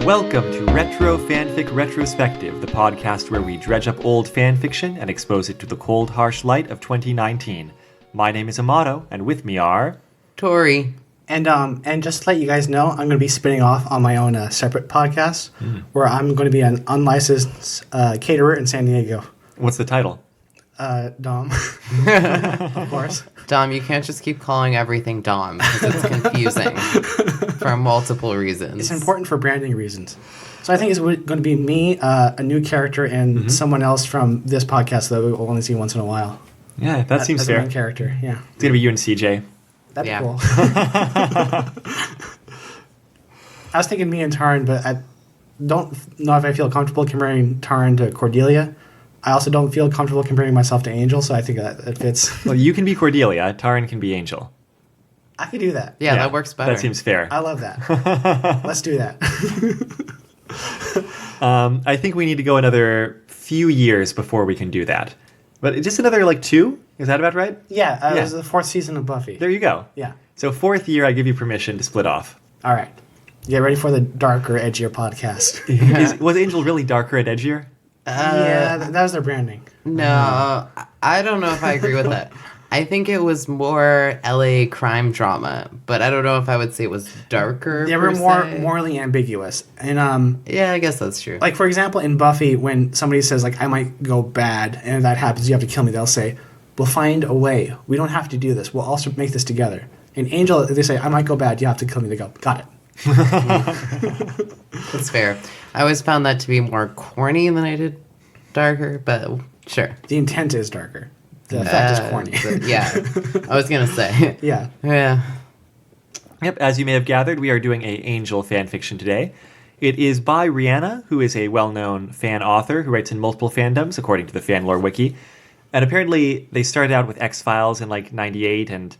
Welcome to Retro Fanfic Retrospective, the podcast where we dredge up old fanfiction and expose it to the cold, harsh light of 2019. My name is Amato, and with me are... Tori. And just to let you guys know, I'm going to be spinning off on my own separate podcast where I'm going to be an unlicensed caterer in San Diego. What's the title? Dom. Of course. Dom, you can't just keep calling everything Dom because it's confusing for multiple reasons. It's important for branding reasons. So I think it's going to be me, a new character, and someone else from this podcast that we'll only see once in a while. Yeah, that seems as fair. a main character, yeah. It's going to be you and CJ. That'd be cool. I was thinking me and Taryn, but I don't know if I feel comfortable comparing Taryn to Cordelia. I also don't feel comfortable comparing myself to Angel, so I think that fits. Well, you can be Cordelia. Taryn can be Angel. I could do that. Yeah, that works better. That seems fair. I love that. Let's do that. I think we need to go another few years before we can do that. But just another, 2? Is that about right? Yeah, it was the 4th season of Buffy. There you go. Yeah. So 4th year, I give you permission to split off. All right. Get ready for the darker, edgier podcast. Was Angel really darker and edgier? Yeah, that was their branding. No, I don't know if I agree with that. I think it was more LA crime drama, but I don't know if I would say it was darker. They were more morally ambiguous. And yeah, I guess that's true. for example, in Buffy, when somebody says I might go bad, and if that happens, you have to kill me, they'll say, "We'll find a way. We don't have to do this. We'll also make this together." In Angel, they say, "I might go bad. You have to kill me." They go, "Got it." That's fair. I always found that to be more corny than I did darker, but sure. The intent is darker. The fact is corny. Yeah, I was gonna say. Yeah. Yeah. Yep, as you may have gathered, we are doing a Angel fanfiction today. It is by Rihanna, who is a well-known fan author who writes in multiple fandoms, according to the Fanlore Wiki. And apparently, they started out with X-Files in 98 and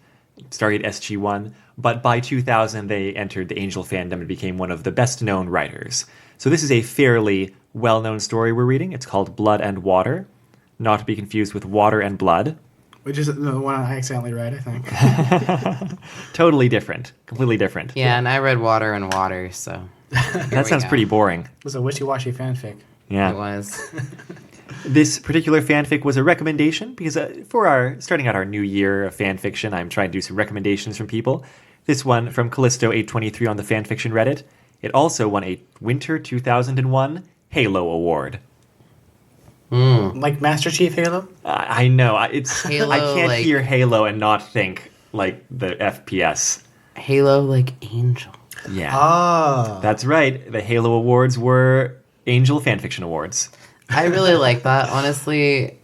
started SG-1, but by 2000, they entered the Angel fandom and became one of the best-known writers. So this is a fairly well-known story we're reading. It's called Blood and Water, not to be confused with Water and Blood. Which is the one I accidentally read, I think. Totally different. Completely different. Yeah, and I read Water and Water, so... That sounds pretty boring. It was a wishy-washy fanfic. Yeah. It was. This particular fanfic was a recommendation because for starting out our new year of fanfiction, I'm trying to do some recommendations from people. This one from Callisto823 on the fanfiction Reddit. It also won a Winter 2001 Halo Award. Like Master Chief Halo? I know. It's Halo, I can't hear Halo and not think the FPS. Halo like Angel. Yeah. Oh. That's right. The Halo Awards were Angel Fanfiction Awards. I really like that, honestly,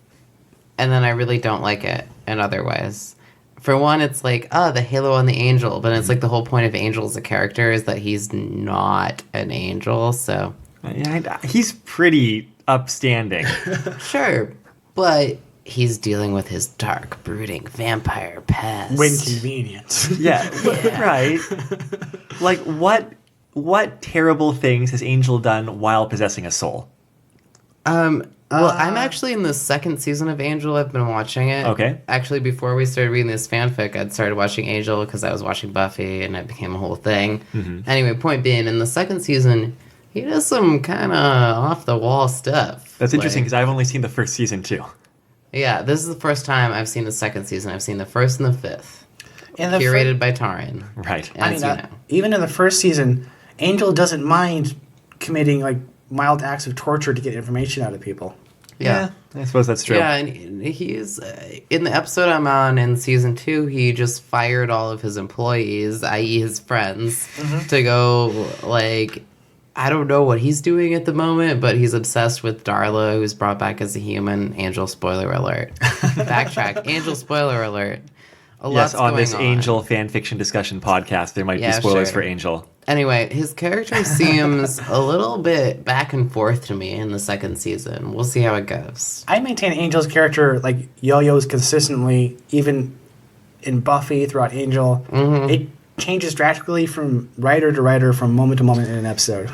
and then I really don't like it in other ways. For one, it's the Halo and the Angel, but it's the whole point of Angel as a character is that he's not an angel, so... He's pretty upstanding. Sure, but he's dealing with his dark, brooding vampire past. When convenient. Yeah, right. What terrible things has Angel done while possessing a soul? Well, I'm actually in the 2nd season of Angel. I've been watching it. Okay. Actually, before we started reading this fanfic, I'd started watching Angel because I was watching Buffy, and it became a whole thing. Mm-hmm. Anyway, point being, in the 2nd season, he does some kind of off-the-wall stuff. That's interesting because I've only seen the 1st season too. Yeah, this is the first time I've seen the 2nd season. I've seen the 1st and the 5th. And curated by Taryn. Right. Even in the 1st season, Angel doesn't mind committing mild acts of torture to get information out of people. Yeah. I suppose that's true. Yeah, and he's in the episode I'm on in season 2, he just fired all of his employees, i.e. his friends, to go, I don't know what he's doing at the moment, but he's obsessed with Darla, who's brought back as a human. Angel spoiler alert. Backtrack. Angel spoiler alert. Yes, on this Angel fanfiction discussion podcast, there might be spoilers for Angel. Anyway, his character seems a little bit back and forth to me in the 2nd season. We'll see how it goes. I maintain Angel's character yo-yos consistently, even in Buffy throughout Angel. Mm-hmm. It changes drastically from writer to writer, from moment to moment in an episode.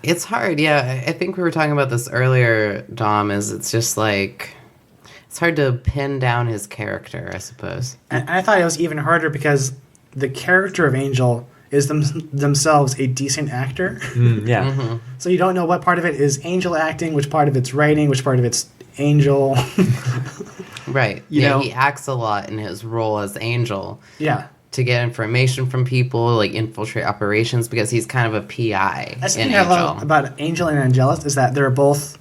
It's hard, yeah. I think we were talking about this earlier, Dom, it's just it's hard to pin down his character, I suppose. And I thought it was even harder because the character of Angel is themselves a decent actor. Yeah. So you don't know what part of it is Angel acting, which part of it's writing, which part of it's Angel. Right. You know, he acts a lot in his role as Angel. Yeah. To get information from people, like infiltrate operations, because he's kind of a PI That's the in thing I love Angel. about Angel and Angelus is that they're both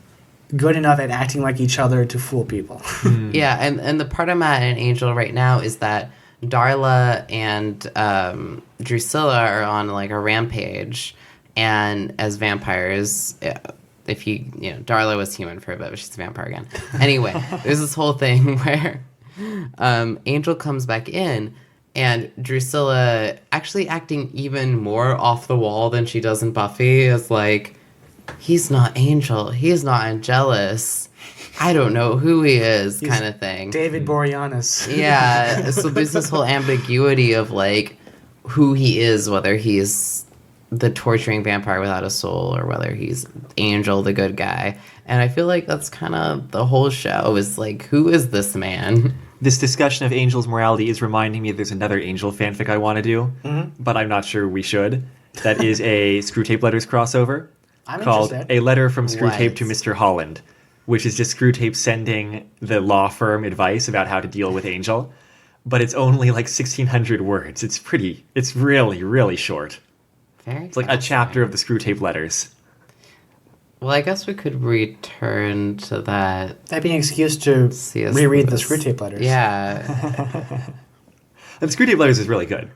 good enough at acting like each other to fool people. Yeah, and the part I'm at in Angel right now is that Darla and Drusilla are on like a rampage, and as vampires, if Darla was human for a bit, but she's a vampire again. Anyway, there's this whole thing where Angel comes back in, and Drusilla, actually acting even more off the wall than she does in Buffy, is like, he's not Angel, he's not Angelus, I don't know who he is, kind of thing. David Boreanaz. Yeah, so there's this whole ambiguity of like who he is, whether he's the torturing vampire without a soul or whether he's Angel, the good guy. And I feel like that's kind of the whole show is like, who is this man? This discussion of Angel's morality is reminding me there's another Angel fanfic I want to do, but I'm not sure we should. That is a Screwtape Letters crossover I'm called interested. A Letter from Screwtape What? to Mr. Holland, which is just Screwtape sending the law firm advice about how to deal with Angel. But it's only like 1,600 words. It's really, really short. Very It's like a chapter of the Screwtape Letters. Well, I guess we could return to that. That'd be an excuse to C.S. reread the Lewis. Screwtape Letters. Yeah, And the Screwtape Letters is really good.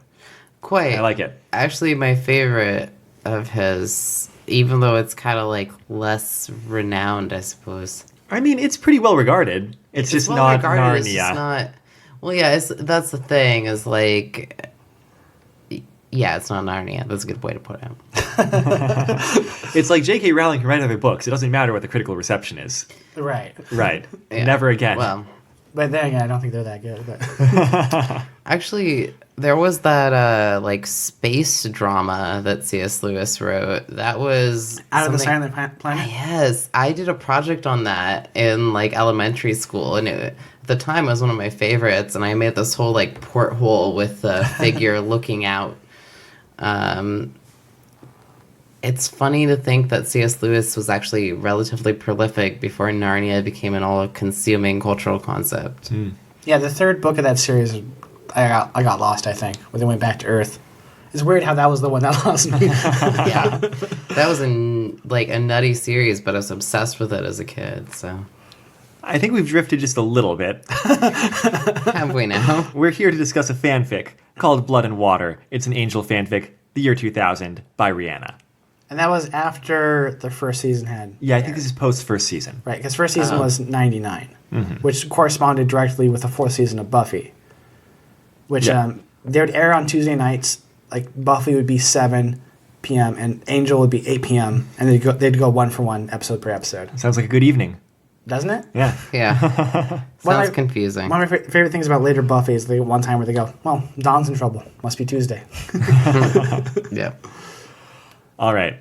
quite. I like it. Actually, my favorite of his, even though it's kind of like less renowned, I suppose. I mean, it's pretty well regarded. It's just well not regarded, Narnia. it's just not. Well, yeah, that's the thing. Is like, yeah, it's not Narnia. That's a good way to put it. It's like J.K. Rowling can write other books. It doesn't matter what the critical reception is. Right. Right. Yeah. Never again. Well, But then again, I don't think they're that good. But actually, there was that like space drama that C.S. Lewis wrote. That was Out of the something- Silent Planet? Yes, I did a project on that in like elementary school, and at the time it was one of my favorites. And I made this whole like porthole with the figure looking out. It's funny to think that C.S. Lewis was actually relatively prolific before Narnia became an all-consuming cultural concept. Yeah, the third book of that series, I got lost, I think, when they went back to Earth. It's weird how that was the one that lost me. Yeah, that was a nutty series, but I was obsessed with it as a kid. So I think we've drifted just a little bit. have we now? We're here to discuss a fanfic called Blood and Water. It's an Angel fanfic, the year 2000, by Rihanna. And that was after the first season had. Yeah, I think this is post first season. Right, because first season was 99, which corresponded directly with the fourth season of Buffy. Which Yeah. they would air on Tuesday nights. Like Buffy would be 7 p.m. and Angel would be 8 p.m. and they'd go one for one, episode per episode, Sounds like a good evening. doesn't it? Yeah. Yeah, One of sounds my- confusing. One of my favorite things about later Buffy is the one time where they go, "Well, Dawn's in trouble. Must be Tuesday." Yeah. All right.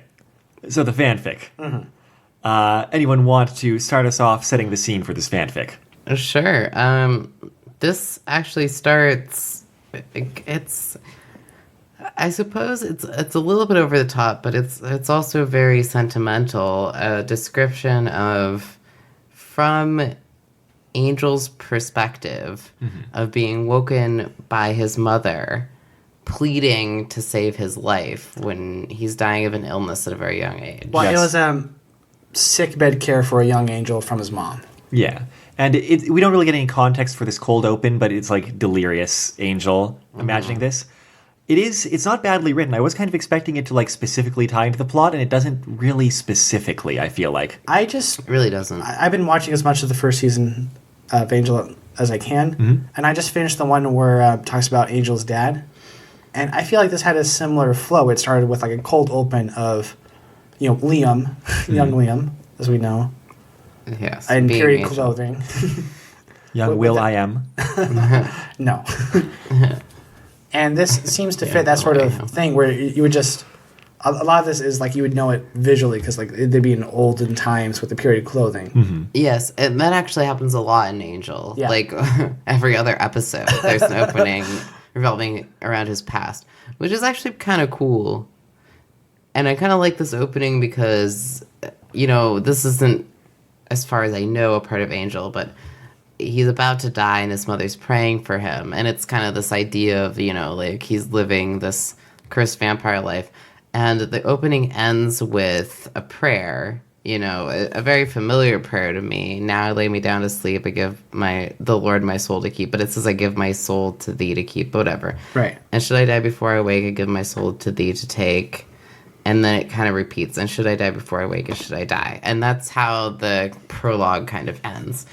So the fanfic. Anyone want to start us off setting the scene for this fanfic? Sure. This actually starts. It's. I suppose it's a little bit over the top, but it's also very sentimental. A description of from Angel's perspective of being woken by his mother, pleading to save his life when he's dying of an illness at a very young age. Well, Yes. it was sick bed care for a young Angel from his mom. Yeah. And we don't really get any context for this cold open, but it's like delirious Angel imagining this. It's not badly written. I was kind of expecting it to like specifically tie into the plot, and it doesn't really specifically, I feel like. I just It really doesn't. I've been watching as much of the first season of Angel as I can, and I just finished the one where it talks about Angel's dad, and I feel like this had a similar flow. It started with like a cold open of, Liam, young Liam, as we know, Yes. in being period Angel. clothing. Young With Will the- I am. No. And this seems to Yeah, fit that sort I of know. thing where you would just a lot of this is like you would know it visually because like they'd be in olden times with the period clothing. Yes, and that actually happens a lot in Angel. Yeah. Like every other episode, there's an opening revolving around his past, which is actually kind of cool. And I kind of like this opening because, this isn't, as far as I know, a part of Angel, but he's about to die and his mother's praying for him. And it's kind of this idea of, like he's living this cursed vampire life. And the opening ends with a prayer, a very familiar prayer to me. Now I lay me down to sleep. I give the Lord my soul to keep. But it says, I give my soul to thee to keep, whatever. Right. And should I die before I wake, I give my soul to thee to take. And then it kind of repeats. And should I die before I wake, and should I die? And that's how the prologue kind of ends.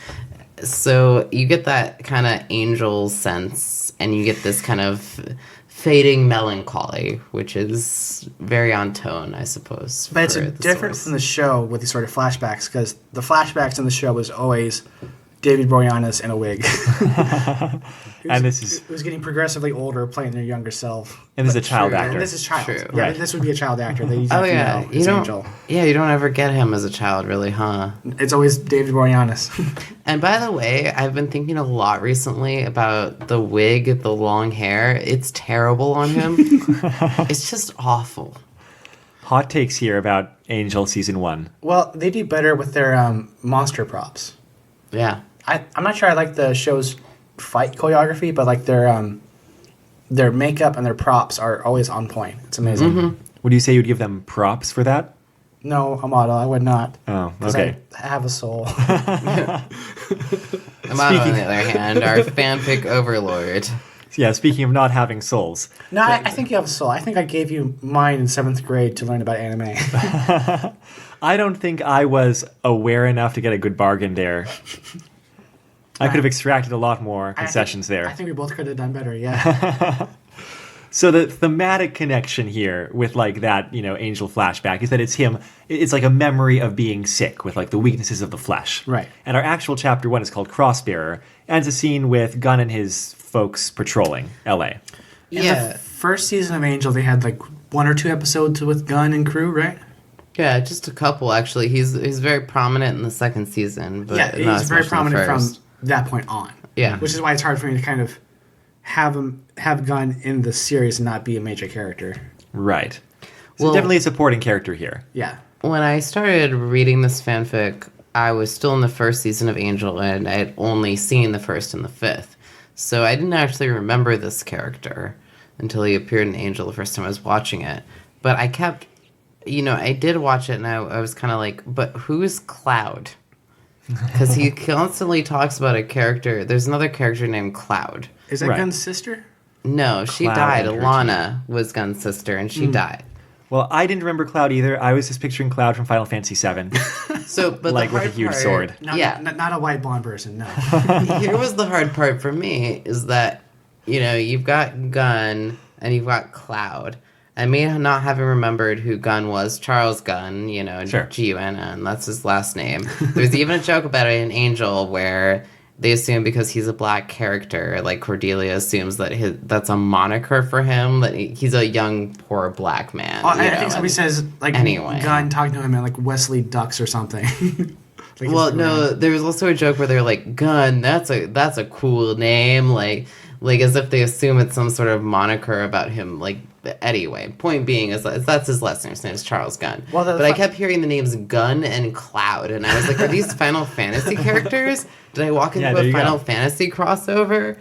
So you get that kind of angel sense, and you get this kind of fading melancholy, which is very on tone, I suppose. But it's different from the show with these sort of flashbacks, because the flashbacks in the show was always David Boreanaz in a wig. And this is who's getting progressively older, playing their younger self. and this is a child true. actor. And this is child. True. Yeah, Right. this would be a child actor. That you Oh yeah, it's Angel. you don't ever get him as a child, really, huh? It's always David Boreanaz. And by the way, I've been thinking a lot recently about the wig, the long hair. It's terrible on him. It's just awful. Hot takes here about Angel season 1. Well, they do better with their monster props. Yeah. I'm not sure I like the show's fight choreography, but like their makeup and their props are always on point. It's amazing. Would you say you'd give them props for that? No, Amato, I would not. Oh, 'Cause okay. I have a soul. Amado, on the other hand, our fanfic overlord. Yeah, speaking of not having souls. No, I think you have a soul. I think I gave you mine in 7th grade to learn about anime. I don't think I was aware enough to get a good bargain there. I could have extracted a lot more concessions there. I think we both could have done better, yeah. So the thematic connection here with like that, angel flashback is that it's him. It's like a memory of being sick with like the weaknesses of the flesh. Right. And our actual chapter 1 is called Crossbearer, and it's a scene with Gunn and his folks patrolling L.A. In Yeah. the first season of Angel, they had like 1 or 2 episodes with Gunn and crew, right? Yeah, just a couple, actually. He's very prominent in the second season, but Yeah, not he's as very much in the prominent from first. that point on. Yeah. Which is why it's hard for me to kind of have Gunn in the series and not be a major character. Right. So Well- definitely a supporting character here. Yeah. When I started reading this fanfic, I was still in the first season of Angel, and I had only seen the first and the fifth. So I didn't actually remember this character until he appeared in Angel the first time I was watching it. But I kept, I did watch it, and I was kind of like, but who's Cloud? Because he constantly talks about a character. There's another character named Cloud. Is that Right. Gunn's sister? No, she Cloud died. and her Alana was Gunn's sister, and she died. Well, I didn't remember Cloud either. I was just picturing Cloud from Final Fantasy VII, So, but like the with a hard huge part- sword. Yeah. Not a white blonde person, no. Here was the hard part for me is that, you've got Gunn and you've got Cloud. I may not have remembered who Gunn was. Charles Gunn, Sure. G-U-N-N, that's his last name. There's even a joke about it in Angel where they assume because he's a black character, like Cordelia assumes that that's a moniker for him, that he's a young, poor black man. I think somebody says, like, Anyway. Gunn talking to him and, like, Wesley Ducks or something. Like, Well, his no, brand. there was also a joke where they're like, Gun, that's a cool name, like as if they assume it's some sort of moniker about him, like, anyway, point being is that's his last name, his name is Charles Gunn. Well, but I kept hearing the names Gun and Cloud, and I was like, are these Final Fantasy characters? Did I walk into Yeah, there a you Final go. Fantasy crossover?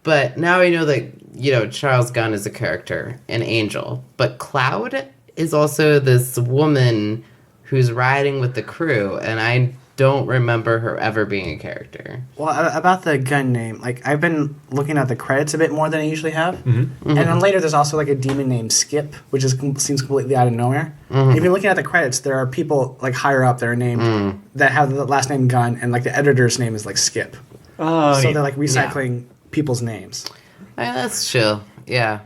But now I know that, Charles Gunn is a character in Angel, but Cloud is also this woman who's riding with the crew, and I don't remember her ever being a character. Well, about the Gunn name, like, I've been looking at the credits a bit more than I usually have. Mm-hmm. And then later there's also, like, a demon named Skip, which seems completely out of nowhere. Mm-hmm. If you're looking at the credits, there are people, like, higher up that are named, that have the last name Gunn, and, like, the editor's name is, like, Skip. Oh, So neat. they're, like, recycling people's names. That's chill. Yeah.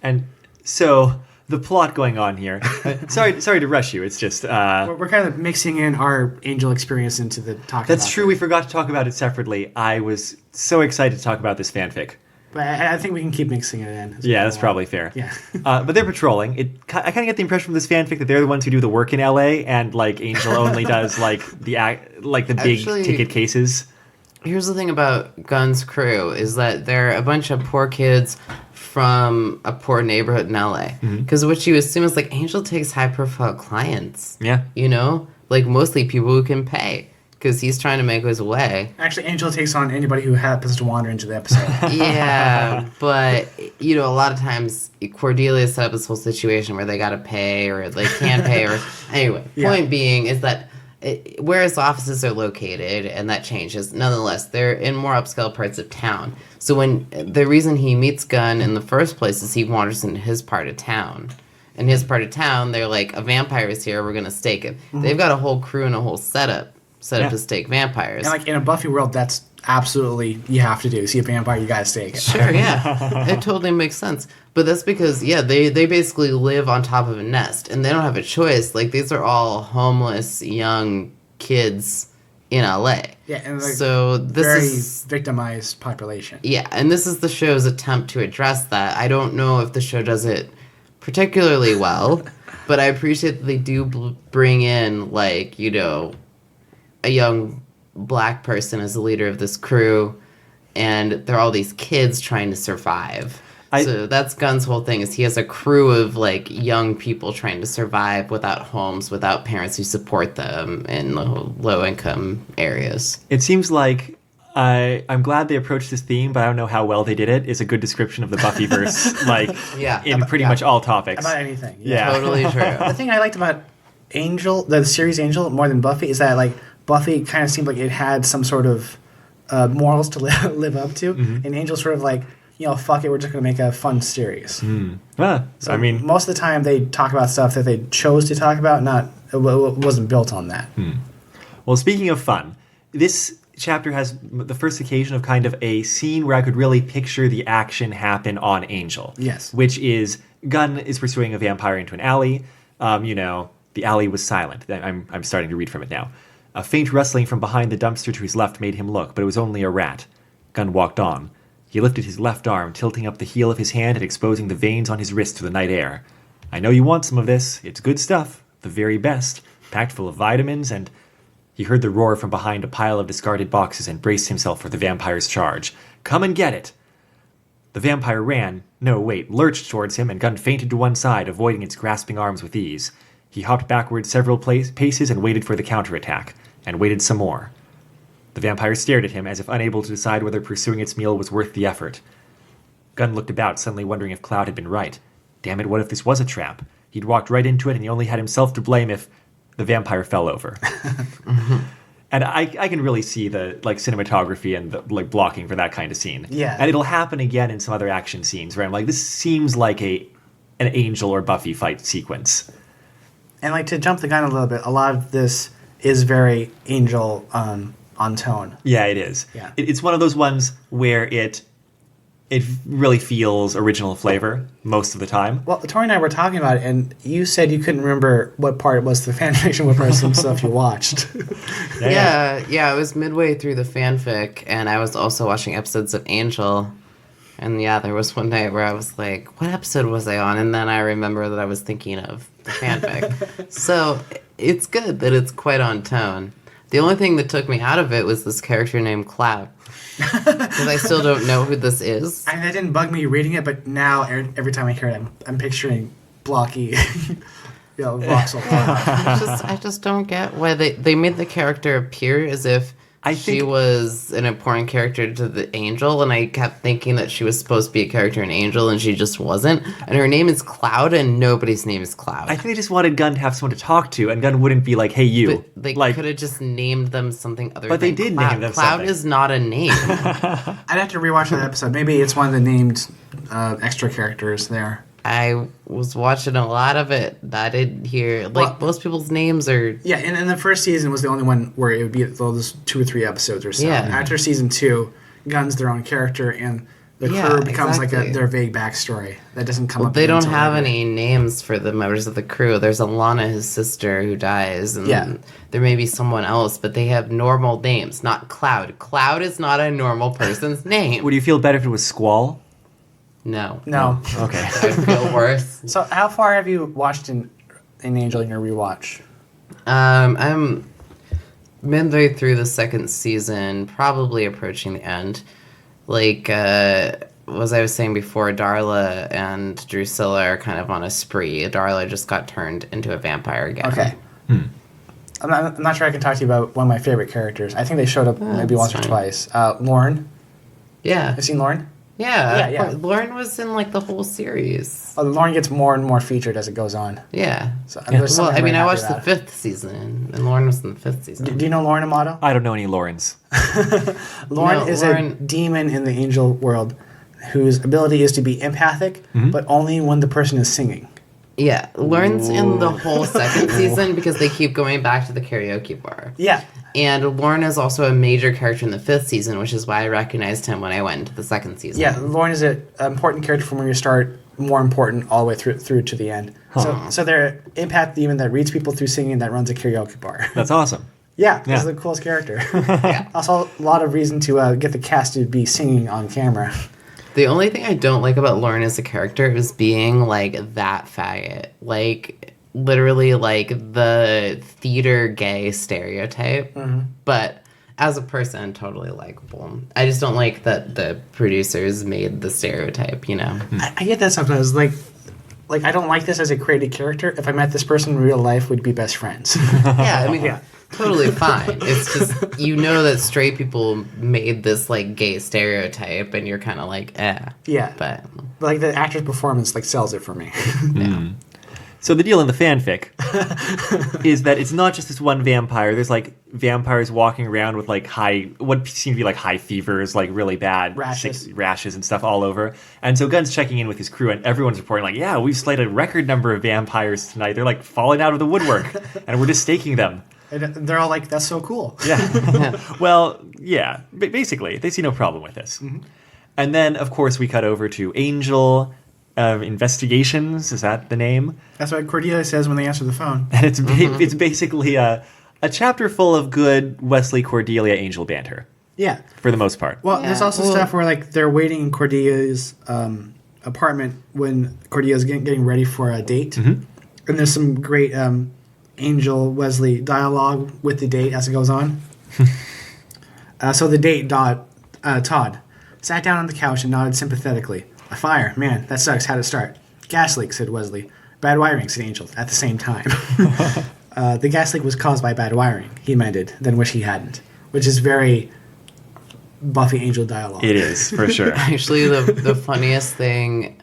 And so the plot going on here. Sorry to rush you. It's just We're kind of mixing in our Angel experience into the talk. that's true. We forgot to talk about it separately. I was so excited to talk about this fanfic. But I think we can keep mixing it in. Yeah, that's probably fair. Yeah. But they're patrolling. I kind of get the impression from this fanfic that they're the ones who do the work in LA, and like Angel only does like the big ticket cases. Here's the thing about Gunn's crew is that they're a bunch of poor kids from a poor neighborhood in LA. Because what you assume is like Angel takes high profile clients. Yeah. You know? Like mostly people who can pay. Because he's trying to make his way. Actually, Angel takes on anybody who happens to wander into the episode. Yeah, but, you know, a lot of times Cordelia set up this whole situation where they got to pay or they can't pay. Or anyway, point being is that where his offices are located, and that changes, nonetheless, they're in more upscale parts of town. So when the reason he meets Gunn in the first place is he wanders into his part of town. In his part of town, they're like, a vampire is here, we're going to stake him. They've got a whole crew and a whole setup to stake vampires. And like in a Buffy world, that's absolutely you have to do. See a vampire, you gotta stake it. Sure, yeah. It totally makes sense. But that's because, they basically live on top of a nest, and they don't have a choice. Like, these are all homeless young kids in LA. Yeah, and like so this very is victimized population. Yeah, and this is the show's attempt to address that. I don't know if the show does it particularly well, but I appreciate that they do bring in, like, you know, a young black person as the leader of this crew, and there are all these kids trying to survive. So that's Gunn's whole thing, is he has a crew of like young people trying to survive without homes, without parents who support them in low income areas. It seems like I'm glad they approached this theme, but I don't know how well they did it. Is a good description of the Buffyverse, like in pretty much all topics. About anything. Yeah. Totally true. The thing I liked about Angel, the series Angel, more than Buffy, is that like Buffy kind of seemed like it had some sort of morals to live up to, and Angel sort of like, you know, fuck it, we're just going to make a fun series. So, I mean, most of the time they talk about stuff that they chose to talk about, it wasn't built on that. Well, speaking of fun, this chapter has the first occasion of kind of a scene where I could really picture the action happen on Angel. Yes. Which is, Gunn is pursuing a vampire into an alley. You know, the alley was silent. I'm starting to read from it now. A faint rustling from behind the dumpster to his left made him look, but it was only a rat. Gunn walked on. He lifted his left arm, tilting up the heel of his hand and exposing the veins on his wrist to the night air. I know you want some of this. It's good stuff. The very best. Packed full of vitamins, and... He heard the roar from behind a pile of discarded boxes and braced himself for the vampire's charge. Come and get it! The vampire lurched towards him, and Gunn fainted to one side, avoiding its grasping arms with ease. He hopped backward several paces and waited for the counterattack, and waited some more. The vampire stared at him, as if unable to decide whether pursuing its meal was worth the effort. Gunn looked about, suddenly wondering if Cloud had been right. Damn it, what if this was a trap? He'd walked right into it, and he only had himself to blame if the vampire fell over. And I can really see the like cinematography and the like blocking for that kind of scene. Yeah. And it'll happen again in some other action scenes where I'm like, this seems like an Angel or Buffy fight sequence. And like to jump the gun a little bit, a lot of this is very Angel on tone. Yeah, it is. Yeah. It's one of those ones where it really feels original flavor most of the time. Well, Tori and I were talking about it, and you said you couldn't remember what part it was the fanfiction, what part of some stuff you watched. Yeah, it was midway through the fanfic, and I was also watching episodes of Angel. And yeah, there was one night where I was like, what episode was I on? And then I remember that I was thinking of the fanfic. So it's good that it's quite on tone. The only thing that took me out of it was this character named Cloud. Because I still don't know who this is. And that didn't bug me reading it, but now every time I hear it, I'm picturing blocky, voxel. I just don't get why they made the character appear as if she was an important character to the Angel, and I kept thinking that she was supposed to be a character in Angel, and she just wasn't. And her name is Cloud, and nobody's name is Cloud. I think they just wanted Gunn to have someone to talk to, and Gunn wouldn't be like, hey, you. But they could have just named them something other than But they did Cloud. name them Cloud something. is not a name. I'd have to rewatch that episode. Maybe it's one of the named extra characters there. I was watching a lot of it. I didn't hear most people's names are. Yeah, and the first season was the only one where it would be those 2 or 3 episodes or so. Yeah. After season 2, Gunn's their own character, and the crew becomes like their vague backstory that doesn't come up. They don't until have later. any names for the members of the crew. There's Alana, his sister, who dies, and there may be someone else, but they have normal names, not Cloud. Cloud is not a normal person's name. Would you feel better if it was Squall? No. No. Okay. I feel worse. So how far have you watched in Angel in your rewatch? I'm midway through the second season, probably approaching the end. Like, as I was saying before, Darla and Drusilla are kind of on a spree. Darla just got turned into a vampire again. Okay. I'm not sure I can talk to you about one of my favorite characters. I think they showed up maybe once that's or fine. twice. Lauren. Yeah. Have you seen Lauren? Yeah. Yeah. Lauren was in, like, the whole series. Lauren gets more and more featured as it goes on. Yeah. So, Yeah. there's Well, something I mean, very I happy watched the about 5th season, and Lauren was in the 5th season. it. Do you know Lauren Amato? I don't know any Laurens. Lauren No, is Lauren- a demon in the angel world whose ability is to be empathic, but only when the person is singing. Yeah, Lauren's in the whole second season because they keep going back to the karaoke bar. Yeah. And Lauren is also a major character in the 5th season, which is why I recognized him when I went into the second season. Yeah, Lauren is an important character from when you start, more important all the way through to the end. So they're empath demon that reads people through singing that runs a karaoke bar. That's awesome. Yeah, this Yeah. is the coolest character. Also, a lot of reason to get the cast to be singing on camera. The only thing I don't like about Lauren as a character is being, like, that faggot. Like, literally, like, the theater gay stereotype. But as a person, totally likable. I just don't like that the producers made the stereotype, you know? I get that sometimes. Like I don't like this as a created character. If I met this person in real life, we'd be best friends. Yeah, I mean, totally fine. It's just, you know that straight people made this, like, gay stereotype, and you're kind of like, Yeah. But, Like the actor's performance sells it for me. So the deal in the fanfic is that it's not just this one vampire. There's like vampires walking around with like what seem to be like high fevers, like really bad rashes and stuff all over. And so Gunn's checking in with his crew, and everyone's reporting like, yeah, we've slayed a record number of vampires tonight. They're like falling out of the woodwork, and we're just staking them. And they're all like, that's so cool. Yeah. Well, yeah. Basically, they see no problem with this. And then, of course, we cut over to Angel. Investigations, is that the name? That's what Cordelia says when they answer the phone. And it's basically a chapter full of good Wesley Cordelia Angel banter Yeah. for the most part. Well, there's also stuff where like they're waiting in Cordelia's apartment when Cordelia's getting ready for a date. And there's some great Angel Wesley dialogue with the date as it goes on. So the date, Todd, sat down on the couch and nodded sympathetically. A fire, man, that sucks. How'd it start? Gas leak, said Wesley. Bad wiring, said Angel, at the same time. The gas leak was caused by bad wiring, he amended, then wish he hadn't. Which is very Buffy Angel dialogue. It is, for sure. actually, the funniest thing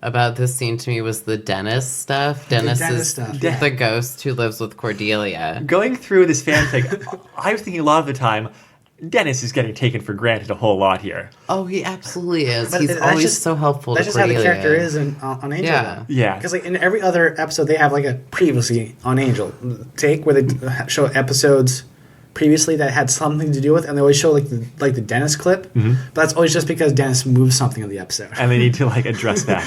about this scene to me was the Dennis stuff. Dennis is the ghost who lives with Cordelia. Going through this fanfic, I was thinking a lot of the time, Dennis is getting taken for granted a whole lot here. Oh, he absolutely is. But He's that's always just- so helpful to That's just Cordelia. how the character is on Angel. Yeah. Yeah. Because like in every other episode, they have like a previously on Angel take where they show episodes previously that had something to do with, and they always show like the Dennis clip. But that's always just because Dennis moves something in the episode. And they need to like address that.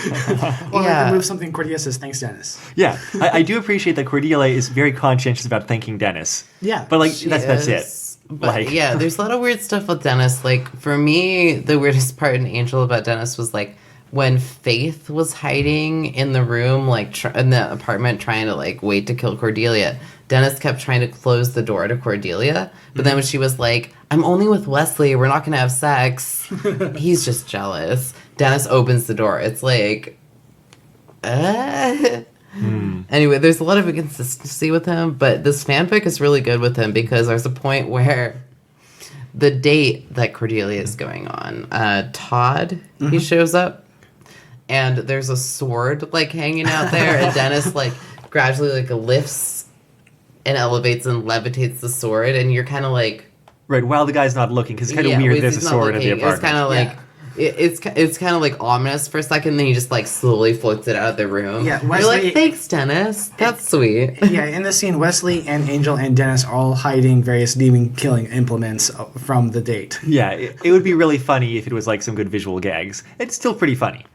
Or Yeah. they move something. Cordelia says, "Thanks, Dennis." Yeah, I do appreciate that Cordelia is very conscientious about thanking Dennis. Yeah. But like She that's it. is. But yeah, there's a lot of weird stuff with Dennis. Like, for me, the weirdest part in Angel about Dennis was like when Faith was hiding in the room, like in the apartment, trying to like wait to kill Cordelia. Dennis kept trying to close the door to Cordelia, but then when she was like, "I'm only with Wesley, we're not gonna have sex," he's just jealous. Dennis opens the door. It's like, Anyway, there's a lot of inconsistency with him, but this fanfic is really good with him because there's a point where the date that Cordelia is going on, Todd, he shows up, and there's a sword like hanging out there, and Dennis like gradually like lifts and elevates and levitates the sword, and you're kind of like, Right, while the guy's not looking, because it's kind of weird there's a he's not sword in the looking. apartment. It's kind of like. It's kind of like ominous for a second, then he just like slowly floats it out of the room. Yeah, You're Wesley- like, thanks, Dennis. That's sweet. Yeah, in this scene, Wesley and Angel and Dennis are all hiding various demon-killing implements from the date. Yeah, it would be really funny if it was like some good visual gags. It's still pretty funny.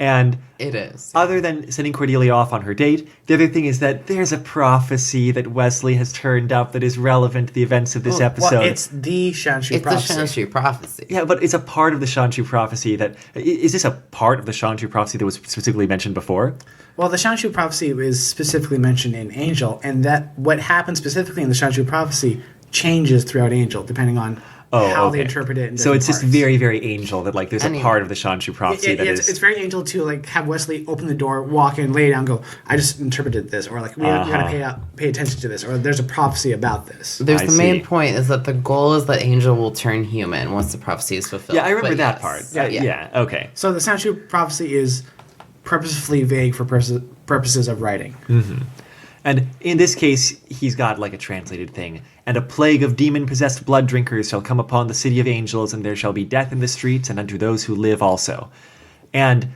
And It is. other than sending Cordelia off on her date, the other thing is that there's a prophecy that Wesley has turned up that is relevant to the events of this episode. Well, it's the Shanshu It's prophecy. the Shanshu prophecy. Yeah, but it's a part of the Shanshu prophecy that... Is this a part of the Shanshu prophecy that was specifically mentioned before? Well, the Shanshu prophecy is specifically mentioned in Angel, and that what happens specifically in the Shanshu prophecy changes throughout Angel, depending on how they interpret it. In so it's just parts. very, very Angel that, like, there's a part of the Shanshu prophecy that is... It's very Angel to, like, have Wesley open the door, walk in, lay down, go, I just interpreted this, or, like, we got to pay attention to this, or there's a prophecy about this. There's the main point is that the goal is that Angel will turn human once the prophecy is fulfilled. Yeah, I remember that part. Yeah. Okay. So the Shanshu prophecy is purposefully vague for purposes of writing. Mm-hmm. And in this case, he's got like a translated thing. And a plague of demon-possessed blood drinkers shall come upon the city of angels, and there shall be death in the streets, and unto those who live also. And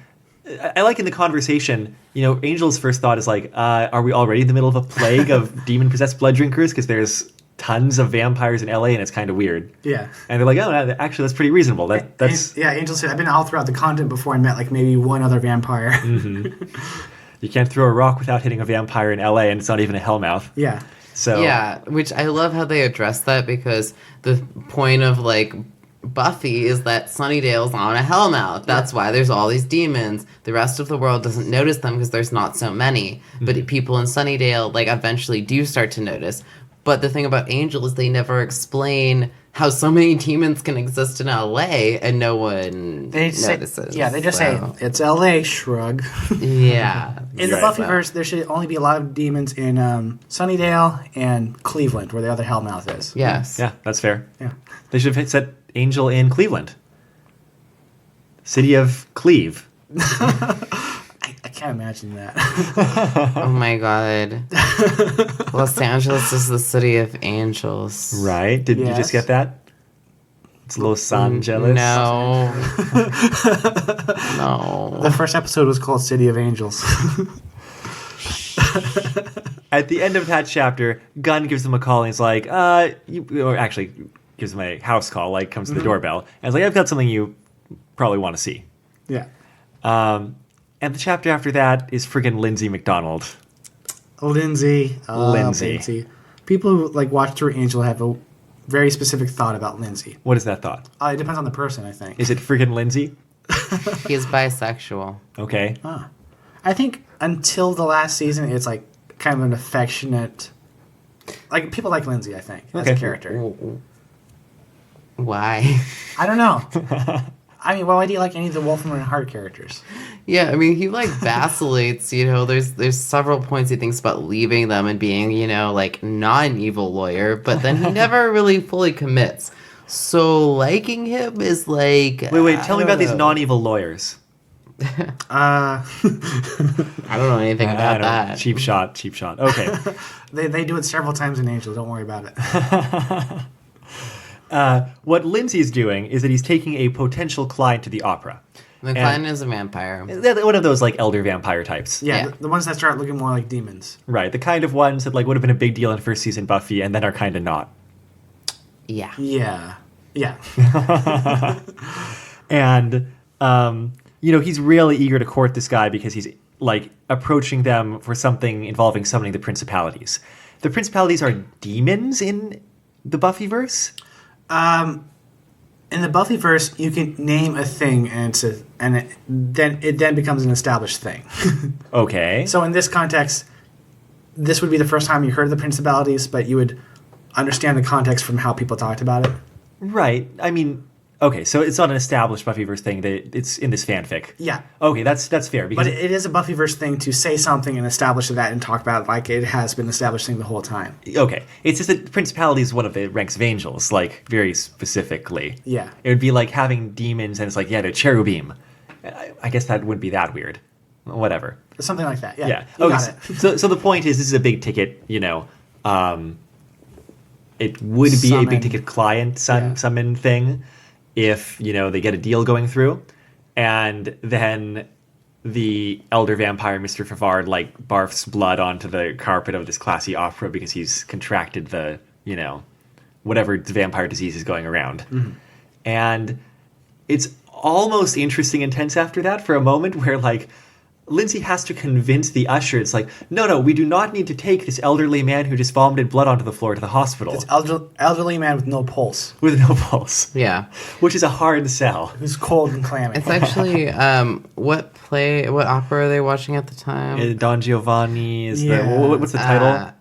I like in the conversation, Angel's first thought is like, are we already in the middle of a plague of demon-possessed blood drinkers? Because there's tons of vampires in LA, and it's kind of weird. Yeah. And they're like, oh, no, actually, that's pretty reasonable. That's Angel said, I've been all throughout the continent before and met like maybe one other vampire. Mm-hmm. You can't throw a rock without hitting a vampire in LA, and it's not even a hellmouth. Yeah. So yeah, which I love how they address that, because the point of like Buffy is that Sunnydale's on a hellmouth. That's why there's all these demons. The rest of the world doesn't notice them because there's not so many. But people in Sunnydale like eventually do start to notice. But the thing about Angel is they never explain how so many demons can exist in LA and no one notices. They just say, it's LA, shrug. Yeah. In the Buffyverse, there should only be a lot of demons in Sunnydale and Cleveland, where the other Hellmouth is. Yes. Yeah, that's fair. Yeah. They should have set Angel in Cleveland. City of Cleve. I can't imagine that. Oh my god. Los Angeles is the city of angels. Right? Did you just get that? It's Los Angeles. No. No. The first episode was called City of Angels. At the end of that chapter, Gunn gives them a call and he's like, or actually gives them a house call, like comes to the doorbell. And he's like, I've got something you probably want to see. Yeah. And the chapter after that is friggin' Lindsay McDonald. Lindsay. Lindsay. People who like watch through Angel have a very specific thought about Lindsay. What is that thought? It depends on the person, I think. Is it friggin' Lindsay? He is bisexual. Okay. I think until the last season, it's like kind of an affectionate... Like, people like Lindsay, I think, as a character. Why? I don't know. I mean, why do you like any of the Wolfram and Hart characters? Yeah, I mean, he like vacillates, there's several points he thinks about leaving them and being, like not an evil lawyer, but then he never really fully commits. So liking him is like... Wait, tell me about these non-evil lawyers. I don't know anything about that. Cheap shot. Okay. They do it several times in Angel, don't worry about it. What Lindsay's doing is that he's taking a potential client to the opera. The client is a vampire. One of those like elder vampire types. Yeah. The ones that start looking more like demons. Right, the kind of ones that like would have been a big deal in first season Buffy and then are kind of not. Yeah. Yeah. And he's really eager to court this guy because he's like approaching them for something involving summoning the principalities. The principalities are demons in the Buffyverse? In the Buffyverse, you can name a thing, and it then becomes an established thing. Okay. So in this context, this would be the first time you heard of the principalities, but you would understand the context from how people talked about it. Right. I mean, okay, so it's not an established Buffyverse thing. It's in this fanfic. Yeah. Okay, that's fair. Because but it is a Buffyverse thing to say something and establish that and talk about it like it has been established thing the whole time. Okay. It's just that principality is one of the ranks of angels, like, very specifically. Yeah. It would be like having demons and it's like, yeah, they're cherubim. I guess that wouldn't be that weird. Whatever. Something like that, yeah. Yeah. You Okay, got it. So the point is, this is a big ticket, it would be a big ticket client summon thing if, they get a deal going through. And then the elder vampire, Mr. Favard, like, barfs blood onto the carpet of this classy opera because he's contracted the, whatever vampire disease is going around. Mm-hmm. And it's almost interesting and tense after that for a moment where, like, Lindsay has to convince the usher. It's like, no, we do not need to take this elderly man who just vomited blood onto the floor to the hospital. This elderly man with no pulse. With no pulse. Yeah. Which is a hard sell. Who's cold and clammy. It's actually, what opera are they watching at the time? Don Giovanni is Yeah. what's the title?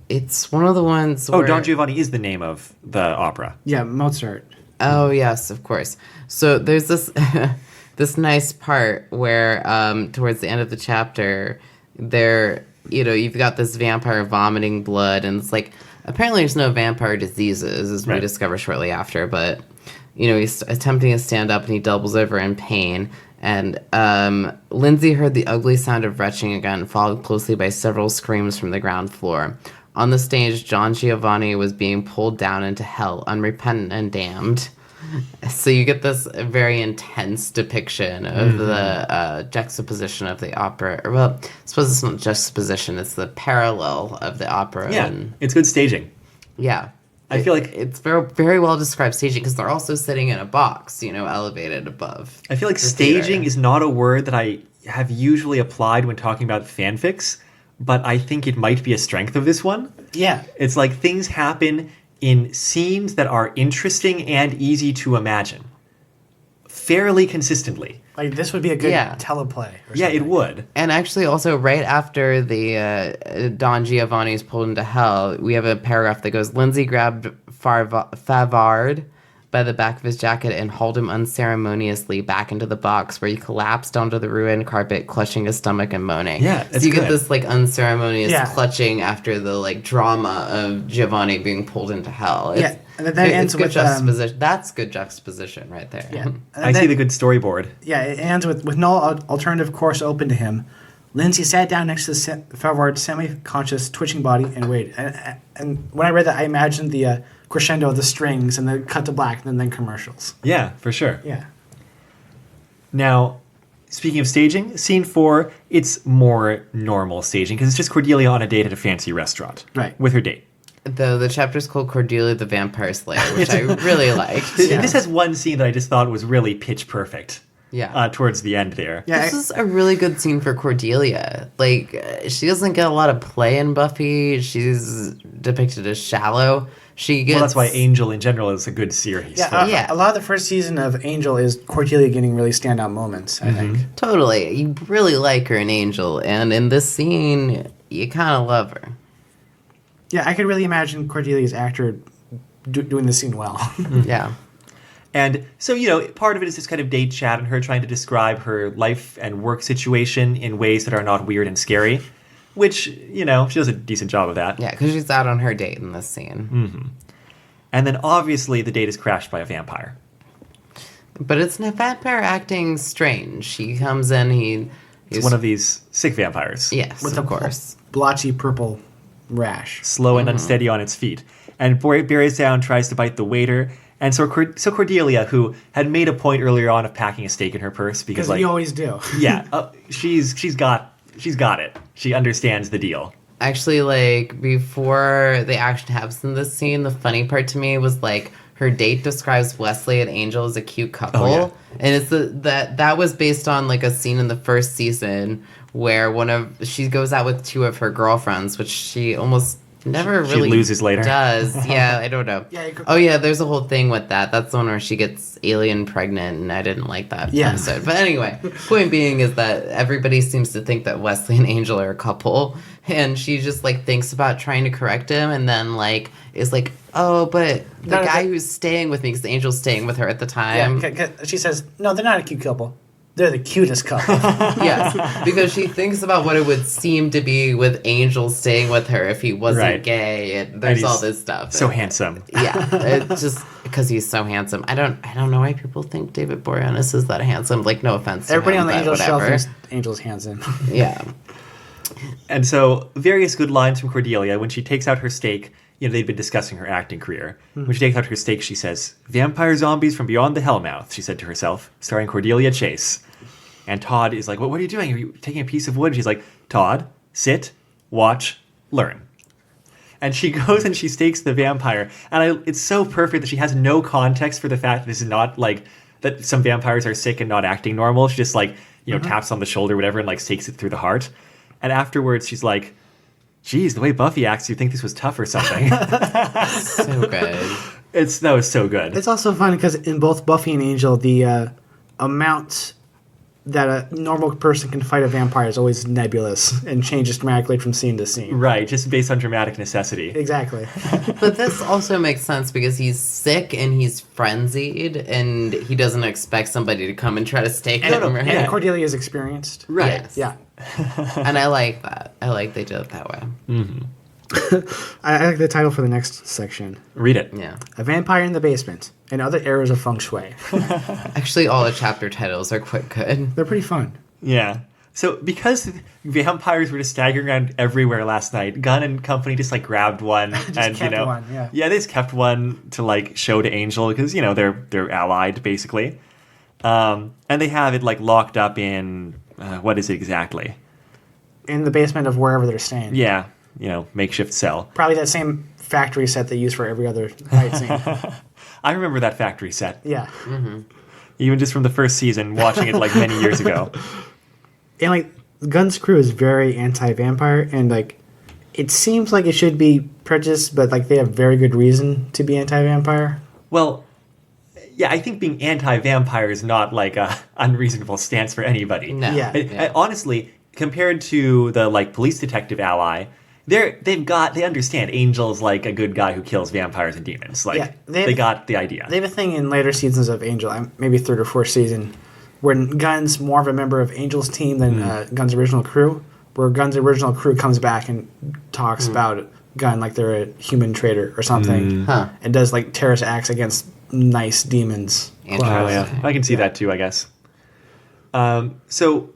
It's one of the ones Oh, where... Don Giovanni is the name of the opera. Yeah, Mozart. Oh, yes, of course. So there's this this nice part where towards the end of the chapter, you've got this vampire vomiting blood, and it's like, apparently there's no vampire diseases, as we discover shortly after, but, he's attempting to stand up, and he doubles over in pain, and Lindsay heard the ugly sound of retching again, followed closely by several screams from the ground floor. On the stage, John Giovanni was being pulled down into hell, unrepentant and damned. So you get this very intense depiction of the juxtaposition of the opera. Or, well, I suppose it's not juxtaposition, it's the parallel of the opera. Yeah, And, it's good staging. yeah. I feel like it's very, very well described staging because they're also sitting in a box, elevated above. I feel like the staging theater. is not a word that I have usually applied when talking about fanfics, but I think it might be a strength of this one. Yeah. It's like things happen in scenes that are interesting and easy to imagine fairly consistently. Like, this would be a good teleplay. Yeah, it would. And actually, also, right after the Don Giovanni's pulled into hell, we have a paragraph that goes, Lindsay grabbed Favard by the back of his jacket and hauled him unceremoniously back into the box, where he collapsed onto the ruined carpet, clutching his stomach and moaning. Yeah, so you get this, like, unceremonious clutching after the, like, drama of Giovanni being pulled into hell. Yeah, and then ends good with... juxtaposition. That's good juxtaposition right there. Yeah. I see the good storyboard. Yeah, it ends with no alternative course open to him. Lindsay sat down next to Favard's semi-conscious, twitching body and waited. And when I read that, I imagined the crescendo of the strings and then cut to black and then commercials. Yeah, for sure. Yeah. Now, speaking of staging, scene 4, it's more normal staging because it's just Cordelia on a date at a fancy restaurant. Right. With her date. The chapter's called Cordelia the Vampire Slayer, which I really liked. This has one scene that I just thought was really pitch perfect. Yeah. Towards the end there. Yeah, This is a really good scene for Cordelia. Like, she doesn't get a lot of play in Buffy. She's depicted as shallow. She gets... Well, that's why Angel in general is a good series. Yeah, a lot of the first season of Angel is Cordelia getting really standout moments, I think. Totally. You really like her in Angel, and in this scene, you kind of love her. Yeah, I could really imagine Cordelia's actor doing the scene well. Yeah. And so, part of it is this kind of date chat and her trying to describe her life and work situation in ways that are not weird and scary, which, she does a decent job of that. Yeah, because she's out on her date in this scene. And then obviously the date is crashed by a vampire. But it's a vampire acting strange. He comes in, He's one of these sick vampires. Yes, With of a course. blotchy purple rash. Slow and unsteady on its feet. And buries down, tries to bite the waiter. And so Cordelia, who had made a point earlier on of packing a steak in her purse because we always do. yeah, she's got it. She understands the deal. Actually, like, before the action happens in this scene, the funny part to me was, like, her date describes Wesley and Angel as a cute couple. Oh, yeah. And it's that was based on, like, a scene in the first season where she goes out with two of her girlfriends, which she almost never She really loses later. does. Yeah, I don't know. Yeah, There's a whole thing with that. That's the one where she gets alien pregnant, and I didn't like that episode. But anyway, point being is that everybody seems to think that Wesley and Angel are a couple, and she just, like, thinks about trying to correct him, and then, like, is like, oh, but the guy who's staying with me, because Angel's staying with her at the time. Yeah, she says, no, they're not a cute couple. They're the cutest couple. Yes, because she thinks about what it would seem to be with Angel staying with her if he wasn't gay, and there's all this stuff. So handsome. Yeah, it's just because he's so handsome. I don't know why people think David Boreanaz is that handsome. Like, no offense to Everybody him, on the but Angel show whatever. thinks Angel's handsome. Yeah. And so various good lines from Cordelia when she takes out her steak. They've been discussing her acting career. When she takes out her steak, she says, "Vampire zombies from beyond the Hellmouth," she said to herself, starring Cordelia Chase. And Todd is like, what are you doing? Are you taking a piece of wood? And she's like, "Todd, sit, watch, learn." And she goes and she stakes the vampire. And it's so perfect that she has no context for the fact that this is not like that some vampires are sick and not acting normal. She just like, taps on the shoulder or whatever and like stakes it through the heart. And afterwards she's like, geez, the way Buffy acts, you'd think this was tough or something. So good. That was so good. It's also fun because in both Buffy and Angel, the amount that a normal person can fight a vampire is always nebulous and changes dramatically from scene to scene. Right, just based on dramatic necessity. Exactly. But this also makes sense because he's sick and he's frenzied and he doesn't expect somebody to come and try to stake him. Right? And Cordelia is experienced. Right. Yes. Yeah. And I like that. I like they did it that way. I like the title for the next section. Read it. Yeah. A Vampire in the Basement and Other Errors of Feng Shui. Actually, all the chapter titles are quite good. They're pretty fun. Yeah. So because vampires were just staggering around everywhere last night, Gunn and company just like grabbed one and kept one, yeah. Yeah, they just kept one to like show to Angel because they're allied basically. And they have it like locked up in what is it exactly? In the basement of wherever they're staying. Yeah, makeshift cell. Probably that same factory set they use for every other fight scene. I remember that factory set. Yeah. Mm-hmm. Even just from the first season, watching it like many years ago. And like Gunn's crew is very anti-vampire, and like it seems like it should be prejudiced, but like they have very good reason to be anti-vampire. Well, yeah, I think being anti-vampire is not like a unreasonable stance for anybody. No. Yeah. Honestly, compared to the like police detective ally, they understand Angel's like a good guy who kills vampires and demons. Like Yeah, they got the idea. They have a thing in later seasons of Angel, maybe third or fourth season, where Gunn's more of a member of Angel's team than Gunn's original crew, where Gunn's original crew comes back and talks about Gunn like they're a human traitor or something, Huh. and does like terrorist acts against nice demons. Oh, yeah. I can see that too, I guess. So,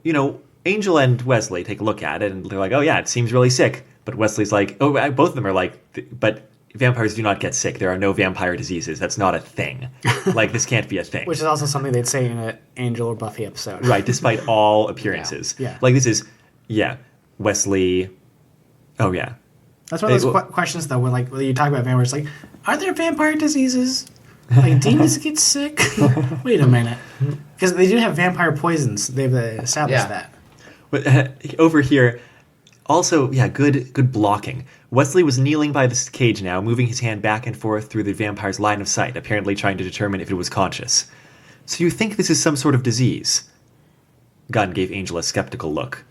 Angel and Wesley take a look at it and they're like, oh yeah, it seems really sick. But Wesley's like, both of them are like, but vampires do not get sick. There are no vampire diseases. That's not a thing. Like, this can't be a thing. Which is also something they'd say in an Angel or Buffy episode. Right, despite all appearances. Yeah. Like, this is, Wesley, oh yeah. That's one of those questions, though, when you talk about vampires, like, are there vampire diseases? Like, demons get sick? Wait a minute. Because they do have vampire poisons. They've established that. But over here, also, good blocking. Wesley was kneeling by this cage now, moving his hand back and forth through the vampire's line of sight, apparently trying to determine if it was conscious. So you think this is some sort of disease? Gunn gave Angel a skeptical look.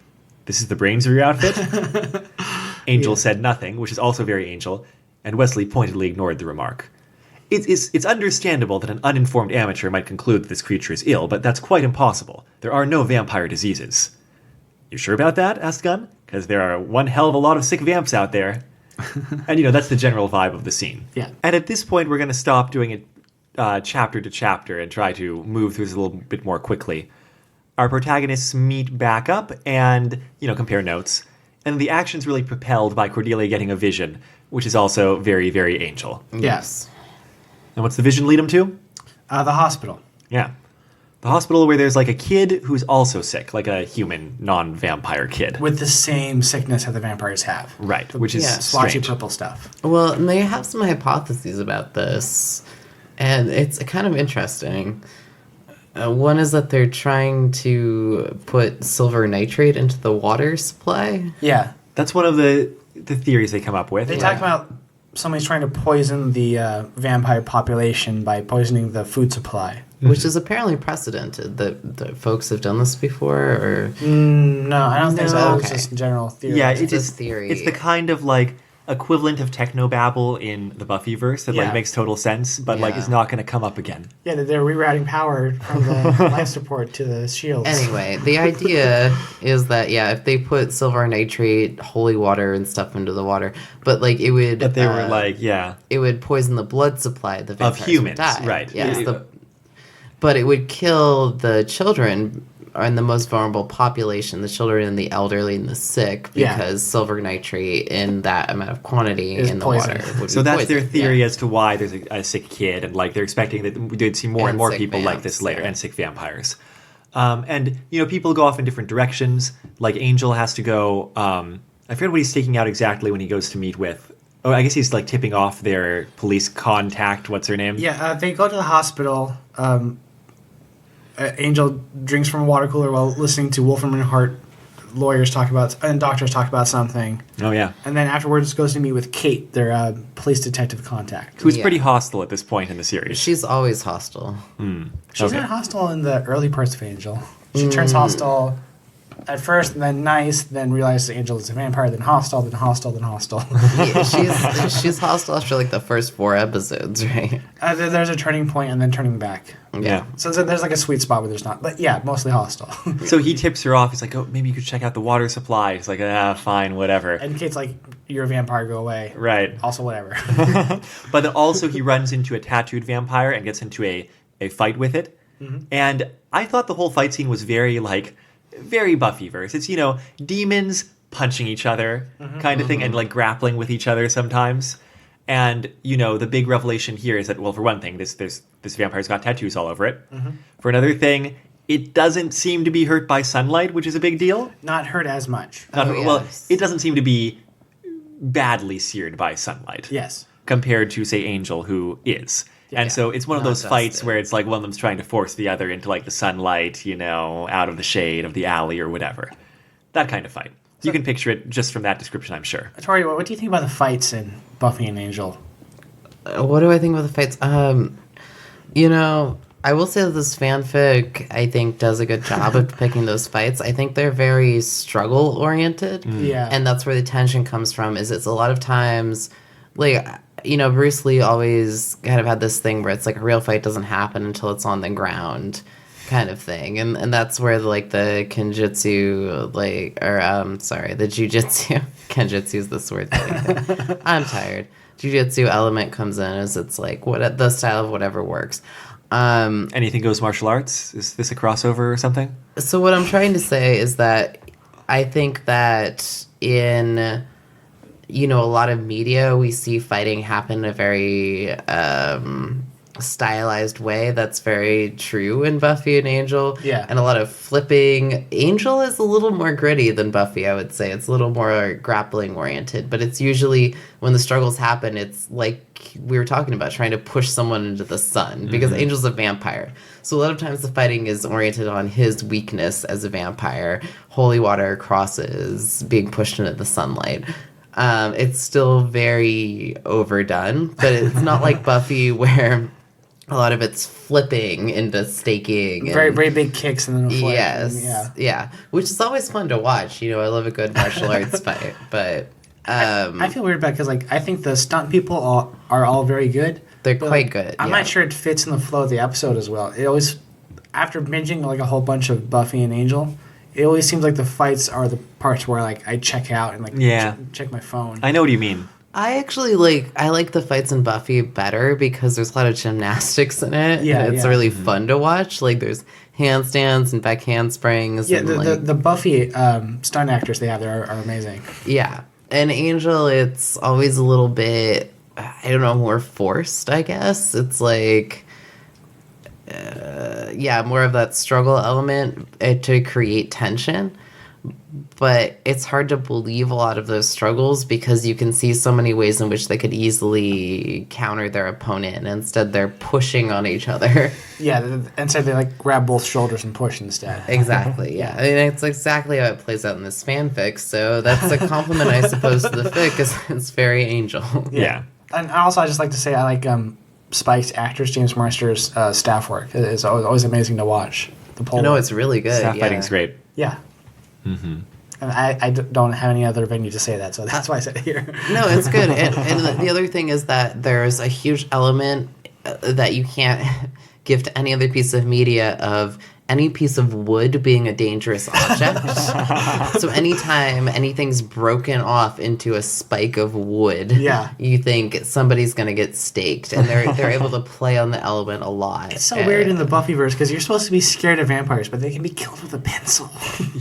This is the brains of your outfit? Angel said nothing, which is also very Angel, and Wesley pointedly ignored the remark. It's understandable that an uninformed amateur might conclude that this creature is ill, but that's quite impossible. There are no vampire diseases. You sure about that? Asked Gunn. Because there are one hell of a lot of sick vamps out there. And, that's the general vibe of the scene. Yeah. And at this point, we're going to stop doing it chapter to chapter and try to move through this a little bit more quickly. Our protagonists meet back up and, compare notes. And the action's really propelled by Cordelia getting a vision, which is also very, very Angel. Yes. And what's the vision lead him to? The hospital. Yeah. The hospital where there's like a kid who's also sick, like a human, non-vampire kid. With the same sickness that the vampires have. Right, which is splotchy strange. purple stuff. Well, and they have some hypotheses about this, and it's kind of interesting. One is that they're trying to put silver nitrate into the water supply. Yeah. That's one of the theories they come up with. They talk about somebody's trying to poison the vampire population by poisoning the food supply. Which is apparently precedented. That folks have done this before, or No, I don't think so. No, It's okay. just general theory. Yeah, It's it's just theory. It's the kind of like equivalent of technobabble in the Buffyverse that Yeah. like makes total sense, but like Yeah. is not going to come up again. Yeah, they're rerouting power from the life support to the shields. Anyway, the idea is that if they put silver nitrate, holy water, and stuff into the water, but like it would. But they were like, yeah, it would poison the blood supply. The of vampires would humans, die. right? Yes, but it would kill the children and the most vulnerable population, the children and the elderly and the sick, Yeah. because silver nitrate in that amount of quantity Is in the poison. water would So be that's their poison. theory Yeah. as to why there's a sick kid, and like they're expecting that we'd see more and And more sick people like vamps, this later, yeah. and sick vampires. And people go off in different directions. Like Angel has to go. I forget what he's taking out exactly when he goes to meet with Oh, I guess he's like tipping off their police contact. What's her name? Yeah, they go to the hospital. Angel drinks from a water cooler while listening to Wolfram and Hart lawyers talk about and doctors talk about something. Oh, yeah. And then afterwards goes to meet with Kate, their police detective contact. Who's Yeah. pretty hostile at this point in the series. She's always hostile. She's not hostile in the early parts of Angel. She turns hostile at first, and then nice, then realizes Angel is a vampire, then hostile, then hostile, then hostile. Yeah, she's hostile after like the first 4 episodes, right? Then there's a turning point, and then turning back. Yeah. So there's like a sweet spot where there's not. But yeah, mostly hostile. So he tips her off. He's like, oh, maybe you could check out the water supply. He's like, fine, whatever. And Kate's like, you're a vampire, go away. Right. Also, whatever. But then also he runs into a tattooed vampire and gets into a fight with it. And I thought the whole fight scene was very Buffy-verse. It's, demons punching each other kind of thing and like grappling with each other sometimes. And, the big revelation here is that, well, for one thing, this vampire's got tattoos all over it. For another thing, it doesn't seem to be hurt by sunlight, which is a big deal. Not hurt as much. Well, it doesn't seem to be badly seared by sunlight. Yes. Compared to, say, Angel, who is. And so it's one of those fights where it's like one of them's trying to force the other into like the sunlight, out of the shade of the alley or whatever. That kind of fight. You can picture it just from that description, I'm sure. Tori, what do you think about the fights in Buffy and Angel? What do I think about the fights? I will say that this fanfic, I think, does a good job of depicting those fights. I think they're very struggle-oriented. Yeah. And that's where the tension comes from, is it's a lot of times, like, Bruce Lee always kind of had this thing where it's like a real fight doesn't happen until it's on the ground kind of thing. And that's where, like, the kenjutsu, the jujitsu. Kenjutsu is the sword thing. I'm tired. Jujitsu element comes in as it's like the style of whatever works. Anything goes martial arts? Is this a crossover or something? So what I'm trying to say is that I think that in, a lot of media, we see fighting happen in a very stylized way. That's very true in Buffy and Angel. Yeah. And a lot of flipping. Angel is a little more gritty than Buffy, I would say. It's a little more grappling oriented. But it's usually, when the struggles happen, it's like we were talking about, trying to push someone into the sun. Because Angel's a vampire. So a lot of times the fighting is oriented on his weakness as a vampire. Holy water, crosses, being pushed into the sunlight. It's still very overdone, but it's not like Buffy where a lot of it's flipping into staking. And, Very, very big kicks and then a flip. yes, yeah. Which is always fun to watch. I love a good martial arts fight, but I feel weird about it because I think the stunt people are all very good. they're but, quite good. I'm not sure it fits in the flow of the episode as well. It always, after binging like a whole bunch of Buffy and Angel, it always seems like the fights are the parts where like I check out and check my phone. I know what you mean. I actually like the fights in Buffy better because there's a lot of gymnastics in it. Yeah, and it's really fun to watch. Like there's handstands and back handsprings. Yeah, and the Buffy stunt actors they have there are amazing. Yeah. And Angel, it's always a little bit, I don't know, more forced, I guess. It's like, more of that struggle element to create tension. But it's hard to believe a lot of those struggles because you can see so many ways in which they could easily counter their opponent. And instead, they're pushing on each other. Yeah, instead they grab both shoulders and push instead. Exactly, yeah. I mean, it's exactly how it plays out in this fanfic. So that's a compliment, I suppose, to the fic because it's very Angel. Yeah. And also, I just like to say I like Spike's actors, James Marsters' staff work. It's always amazing to watch. The pole. No, it's really good. Staff fighting's great. Yeah. Mm-hmm. And I don't have any other venue to say that, so that's why I said it here. No, it's good. And the other thing is that there's a huge element that you can't give to any other piece of media of any piece of wood being a dangerous object. So anytime anything's broken off into a spike of wood, you think somebody's going to get staked. And they're able to play on the element a lot. It's so weird in the Buffyverse because you're supposed to be scared of vampires, but they can be killed with a pencil.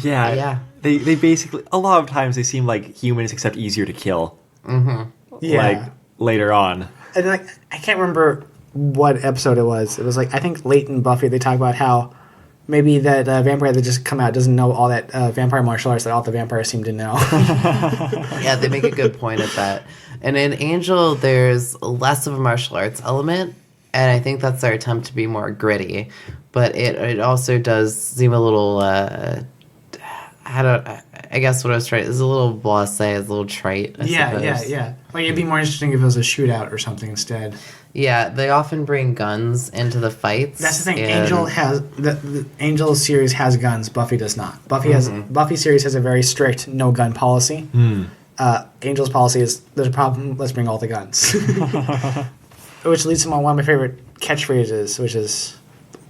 Yeah. Yeah. They basically, a lot of times they seem like humans except easier to kill. Mm-hmm. Yeah. Later on. And I can't remember what episode it was. It was I think late in Buffy they talk about how maybe that vampire that just come out doesn't know all that vampire martial arts that all the vampires seem to know. Yeah, they make a good point at that. And in Angel, there's less of a martial arts element, and I think that's their attempt to be more gritty. But it also does seem a little, I guess what I was trying, is a little blasé, it's a little trite, I suppose. Yeah. Like, it'd be more interesting if it was a shootout or something instead. Yeah, they often bring guns into the fights. That's the thing. Angel has the Angel series has guns. Buffy does not. Buffy series has a very strict no gun policy. Angel's policy is there's a problem. Let's bring all the guns. Which leads to one of my favorite catchphrases, which is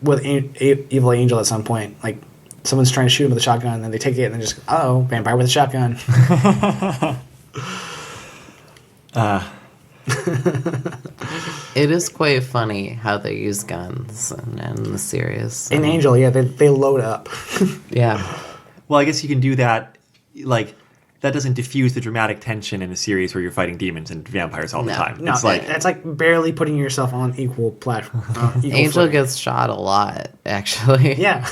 with Evil Angel at some point. Like someone's trying to shoot him with a shotgun, and then they take it and then just vampire with a shotgun. It is quite funny how they use guns in the series. In Angel, yeah, they load up. Yeah. Well, I guess you can do that, like, that doesn't diffuse the dramatic tension in a series where you're fighting demons and vampires all the time. No, it's like that's like barely putting yourself on equal platform. Angel gets shot a lot, actually. Yeah.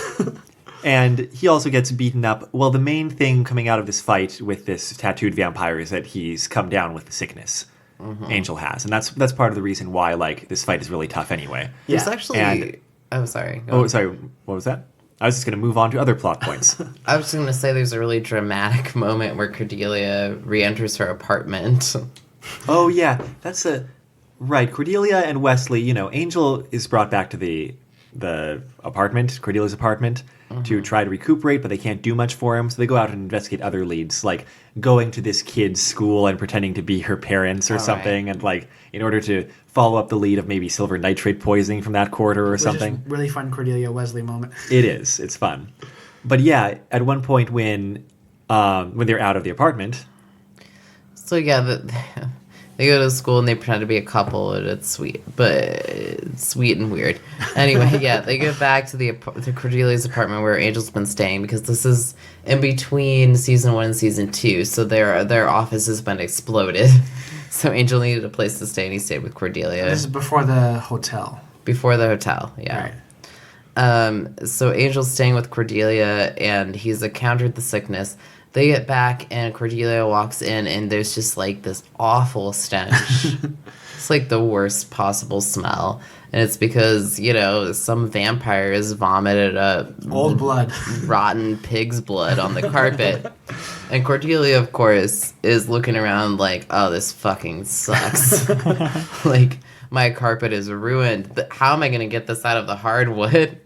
And he also gets beaten up. Well, the main thing coming out of this fight with this tattooed vampire is that he's come down with the sickness. Angel has, and that's part of the reason why like this fight is really tough anyway. There's actually sorry. Sorry, what was that? I was just going to move on to other plot points. I was just going to say there's a really dramatic moment where Cordelia re-enters her apartment. Oh yeah, right. Cordelia and Wesley. Angel is brought back to the apartment, Cordelia's apartment, to try to recuperate, but they can't do much for him, so they go out and investigate other leads, like going to this kid's school and pretending to be her parents or something, and like in order to follow up the lead of maybe silver nitrate poisoning from that quarter or something. Is really fun Cordelia Wesley moment. It is. It's fun. But yeah, at one point when they're out of the apartment. So yeah, they go to school and they pretend to be a couple, and it's sweet, but it's sweet and weird. Anyway, yeah, they get back to Cordelia's apartment where Angel's been staying, because this is in between season 1 and season 2, so their office has been exploded. So Angel needed a place to stay, and he stayed with Cordelia. This is before the hotel. Before the hotel, yeah. Right. So Angel's staying with Cordelia, and he's encountered the sickness. They get back, and Cordelia walks in, and there's just, like, this awful stench. It's, like, the worst possible smell. And it's because, some vampires vomited old blood. Rotten pig's blood on the carpet. And Cordelia, of course, is looking around like, oh, this fucking sucks. Like, my carpet is ruined. How am I going to get this out of the hardwood?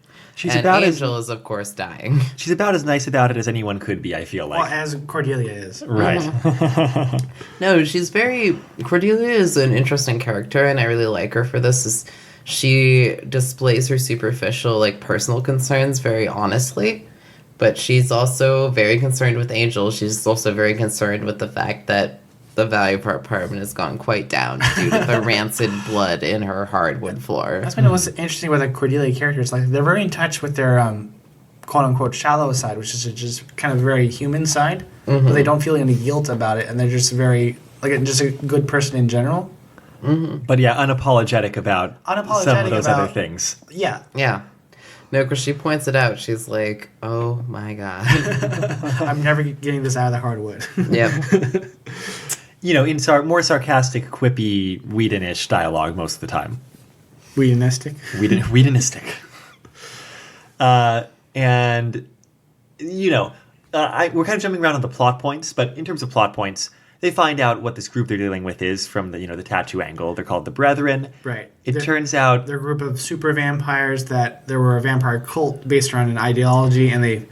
Angel is, of course, dying. She's about as nice about it as anyone could be, I feel like. Well, as Cordelia is. Right. No, Cordelia is an interesting character, and I really like her for this. She displays her superficial, like, personal concerns very honestly, but she's also very concerned with Angel. She's also very concerned with the fact that the value of her apartment has gone quite down due to the rancid blood in her hardwood floor. That's what's interesting with the Cordelia characters. Like, they're very in touch with their quote-unquote shallow side, which is just kind of very human side, but they don't feel any guilt about it, and they're just very, like, just a good person in general. But yeah, unapologetic about some of those other things. Yeah. Yeah. No, because she points it out. She's like, oh my God. I'm never getting this out of the hardwood. Yep. In more sarcastic, quippy, Whedon-ish dialogue most of the time. Whedonistic? Whedonistic. We're kind of jumping around on the plot points, but in terms of plot points, they find out what this group they're dealing with is from the tattoo angle. They're called the Brethren. Right. Turns out they're a group of super vampires that there were a vampire cult based around an ideology, and they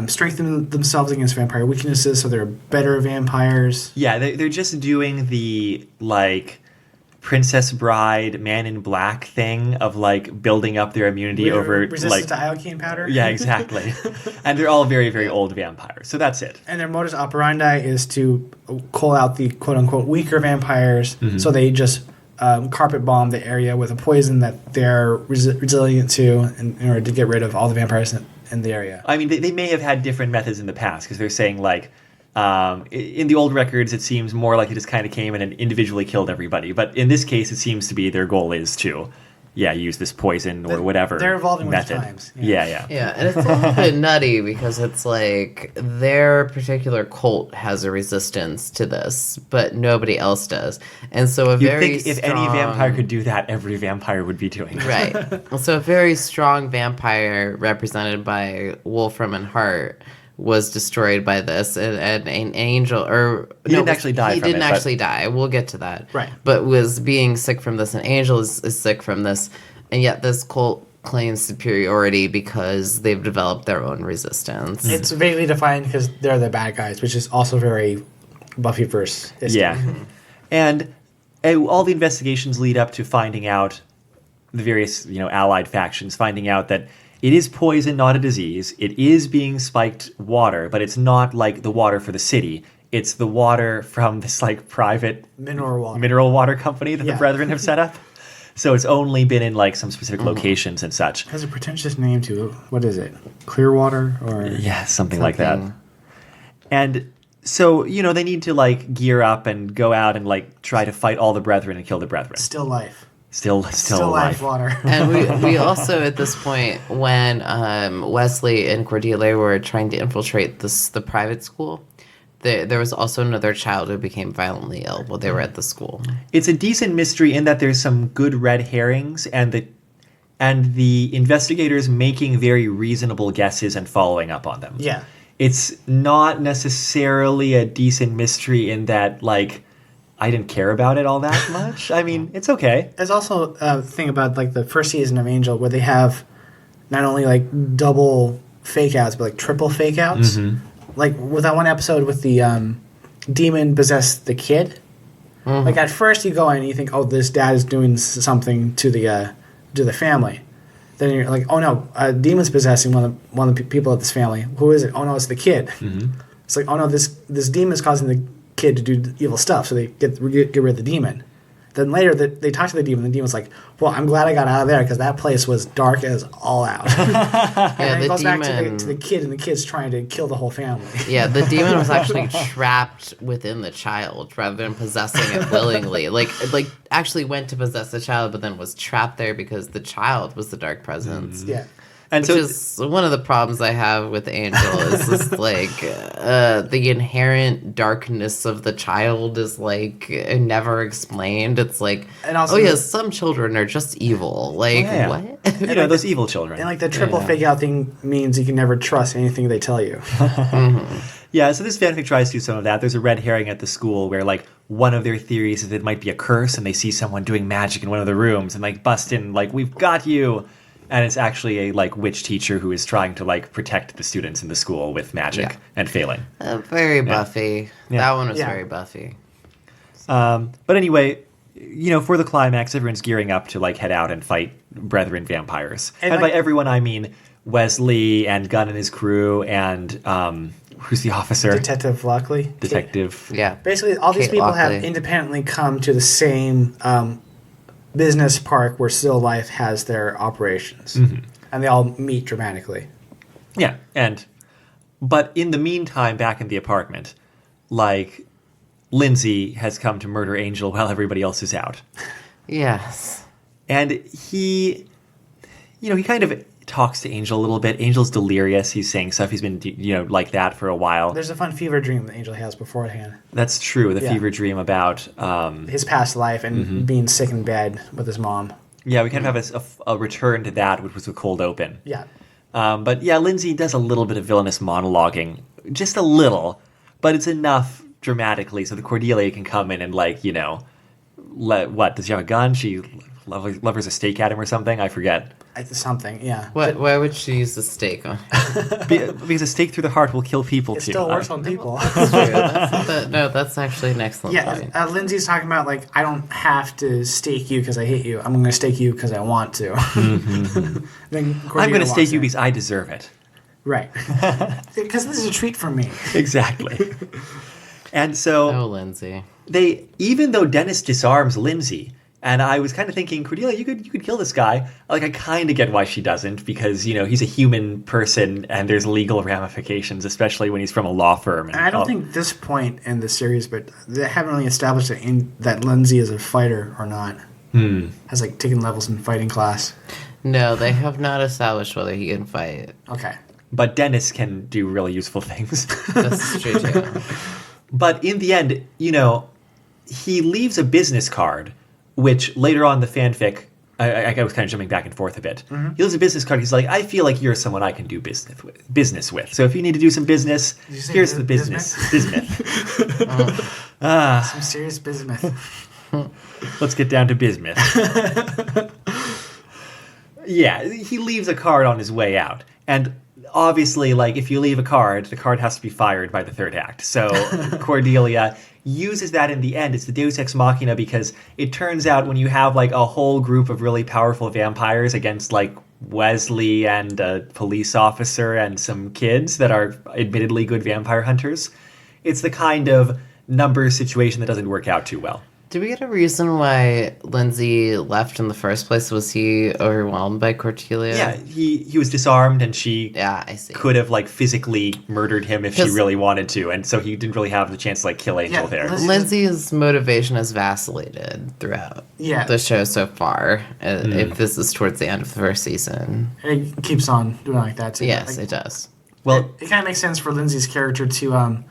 strengthened themselves against vampire weaknesses, so they're better vampires. Yeah, they're just doing the, like, Princess Bride, Man in Black thing of, like, building up their immunity over, resistance to iocane powder. Yeah, exactly. And they're all very, very old vampires. So that's it. And their modus operandi is to call out the quote-unquote weaker vampires, so they just carpet bomb the area with a poison that they're resilient to in order to get rid of all the vampires in the area. I mean, they may have had different methods in the past, because they're saying, like, in the old records, it seems more like it just kind of came in and individually killed everybody. But in this case, it seems to be their goal is to use this poison or whatever. They're evolving with method. times. Yeah. Yeah, and it's a little bit nutty because it's like their particular cult has a resistance to this, but nobody else does. And so You'd think if any vampire could do that, every vampire would be doing it. Right. So a very strong vampire represented by Wolfram and Hart was destroyed by this, and an angel, He didn't actually die He from it, didn't but- actually die. We'll get to that. Right. But was being sick from this. An angel is sick from this, and yet this cult claims superiority because they've developed their own resistance. It's vaguely defined because they're the bad guys, which is also very Buffyverse. Yeah. And all the investigations lead up to finding out the various, allied factions, finding out that it is poison, not a disease. It is being spiked water, but it's not like the water for the city. It's the water from this private Mineral water. company that Yeah. the Brethren have set up. So it's only been in some specific locations and such. It has a pretentious name too. What is it? Clearwater or Yeah, something like that. And so, they need to like gear up and go out and like try to fight all the Brethren and kill the Brethren. Still life. Still alive. Water. And we also, at this point, when Wesley and Cordelia were trying to infiltrate the private school, there was also another child who became violently ill while they were at the school. It's a decent mystery in that there's some good red herrings and the investigators making very reasonable guesses and following up on them. Yeah. It's not necessarily a decent mystery in that, like, I didn't care about it all that much. I mean, it's okay. There's also a thing about, like, the first season of Angel where they have not only, like, double fake-outs, but, like, triple fake-outs. Mm-hmm. Like, with that one episode with the demon possessed the kid. Mm-hmm. Like, at first you go in and you think, oh, this dad is doing something to the family. Then you're like, oh no, a demon's possessing one of the people of this family. Who is it? Oh no, it's the kid. Mm-hmm. It's like, oh no, this demon is causing the kid to do evil stuff, so they get rid of the demon. Then later, they talk to the demon. The demon's like, well, I'm glad I got out of there because that place was dark as all out. Yeah, and it the goes back demon. to the kid, and the kid's trying to kill the whole family. Yeah, the demon was actually trapped within the child rather than possessing it willingly. Like actually went to possess the child, but then was trapped there because the child was the dark presence. Yeah. And Which so is one of the problems I have with Angel is this, the inherent darkness of the child is never explained. It's like, And also- oh yeah, some children are just evil. Like, yeah. what? those evil children. And like the triple fake out thing means you can never trust anything they tell you. Yeah, so this fanfic tries to do some of that. There's a red herring at the school where, like, one of their theories is that it might be a curse, and they see someone doing magic in one of the rooms and, like, bust in, like, we've got you. And it's actually a, like, witch teacher who is trying to, like, protect the students in the school with magic and failing. Very Buffy. Yeah. That one was Yeah. very Buffy. But anyway, for the climax, everyone's gearing up to, like, head out and fight Brethren vampires. And, And like- by everyone, I mean Wesley and Gunn and his crew and, who's the officer? Detective Lockley. Detective. Yeah. Basically, all these Kate people have Lockley. independently come to the same business park where Still Life has their operations. And they all meet dramatically. Yeah, but in the meantime, back in the apartment, like, Lindsay has come to murder Angel while everybody else is out. Yes. And he kind of talks to Angel a little bit. Angel's delirious. He's saying stuff. He's been, like that for a while. There's a fun fever dream that Angel has beforehand. That's true. The Yeah. fever dream about, His past life and being sick in bed with his mom. yeah, we kind of have a return to that, which was a cold open. Yeah. But yeah, Lindsay does a little bit of villainous monologuing. Just a little. But it's enough dramatically so the Cordelia can come in and, like, does she have a gun? She lovers a stake at him or something? I forget. Something, yeah. Why would she use the stake on? Because a stake through the heart will kill people It too. still works on people. That's actually an excellent point. Yeah, Lindsay's talking about, like, I don't have to stake you because I hate you. I'm going to stake you because I want to. Then I'm Cordelia going to stake walks you in. because I deserve it. Right. Because this is a treat for me. Exactly. And so Oh, Lindsay. even though Dennis disarms Lindsay, and I was kind of thinking, Cordelia, you could kill this guy. Like, I kind of get why she doesn't, because, he's a human person and there's legal ramifications, especially when he's from a law firm. And I don't think this point in the series, but they haven't really established that Lindsay is a fighter or not. Has like taken levels in fighting class. No, they have not established whether he can fight. Okay. But Dennis can do really useful things. That's true too. But in the end, he leaves a business card, which later on in the fanfic, I was kind of jumping back and forth a bit. Mm-hmm. He leaves a business card. He's like, I feel like you're someone I can do business with. So if you need to do some business, here's the business. Bismuth. Some serious bismuth. Let's get down to bismuth. Yeah, he leaves a card on his way out. And obviously, like, if you leave a card, the card has to be fired by the third act. So Cordelia uses that in the end. It's the Deus Ex Machina because it turns out when you have, like, a whole group of really powerful vampires against, like, Wesley and a police officer and some kids that are admittedly good vampire hunters, it's the kind of numbers situation that doesn't work out too well. Did we get a reason why Lindsay left in the first place? Was he overwhelmed by Cordelia? Yeah, he was disarmed, and she I see. could have, like, physically murdered him if she really wanted to, and so he didn't really have the chance to, like, kill Angel there. Lindsay's motivation has vacillated throughout the show so far, if this is towards the end of the first season. It keeps on doing like that, too. Yes, like, it does. Well, it kind of makes sense for Lindsay's character to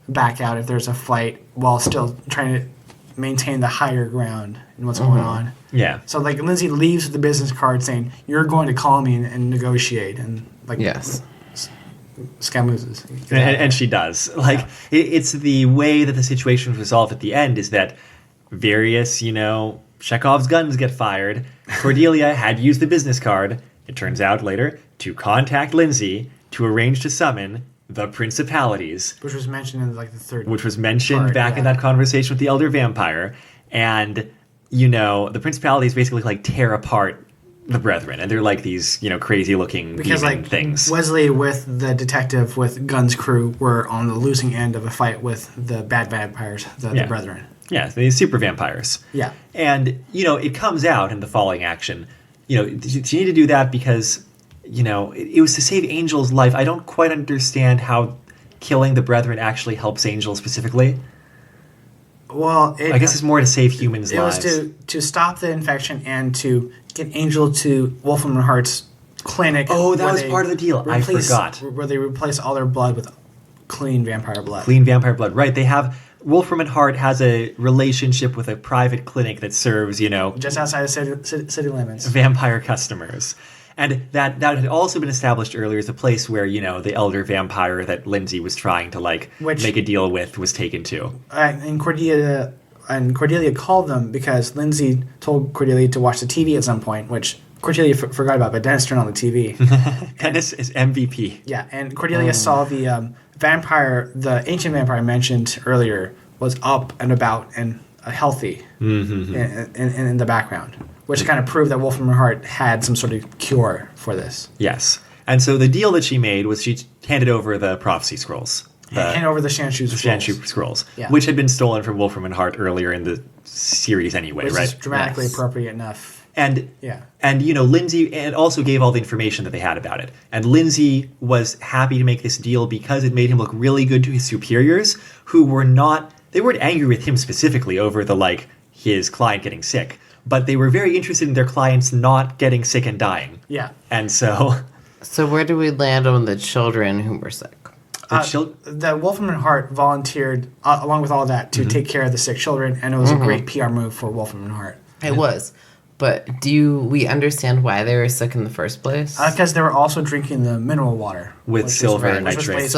back out if there's a fight while still trying to maintain the higher ground in what's going on. Yeah. So, like, Lindsay leaves the business card saying, you're going to call me and negotiate. And, like, scamoozes. And she does. Like, it's the way that the situation was resolved at the end is that various, Chekhov's guns get fired. Cordelia had used the business card, it turns out later, to contact Lindsay to arrange to summon the principalities. Which was mentioned in, like, the third Which was mentioned part, back in that conversation with the elder vampire. And, the principalities basically, like, tear apart the Brethren. And they're like these, crazy-looking things. Wesley with the detective with Gunn's crew were on the losing end of a fight with the bad vampires, the Brethren. Yeah, these super vampires. Yeah. And, it comes out in the following action. You need to do that because... it was to save Angel's life. I don't quite understand how killing the Brethren actually helps Angel specifically. Well, I guess it's more to save humans' lives. It was to stop the infection and to get Angel to Wolfram and Hart's clinic. Oh, that was part of the deal. I forgot. Where they replace all their blood with clean vampire blood. Clean vampire blood, right. They have... Wolfram and Hart has a relationship with a private clinic that serves, just outside of city limits. Vampire customers. And that had also been established earlier as a place where, the elder vampire that Lindsay was trying to, make a deal with was taken to. And Cordelia called them because Lindsay told Cordelia to watch the TV at some point, which Cordelia forgot about, but Dennis turned on the TV. Dennis is MVP. Yeah, and Cordelia saw the ancient vampire mentioned earlier was up and about and healthy in the background. Which kind of proved that Wolfram and Hart had some sort of cure for this. Yes. And so the deal that she made was she handed over the prophecy scrolls. Hand over the Shanshu scrolls. Which had been stolen from Wolfram and Hart earlier in the series anyway, which right? Which is dramatically appropriate enough. And Lindsay and also gave all the information that they had about it. And Lindsay was happy to make this deal because it made him look really good to his superiors, who weren't angry with him specifically over his client getting sick. But they were very interested in their clients not getting sick and dying. Yeah. And so... So where do we land on the children who were sick? The Wolfram and Hart volunteered, along with all that, to take care of the sick children, and it was a great PR move for Wolfram and Hart. It was. But do we understand why they were sick in the first place? Because they were also drinking the mineral water. With silver nitrate.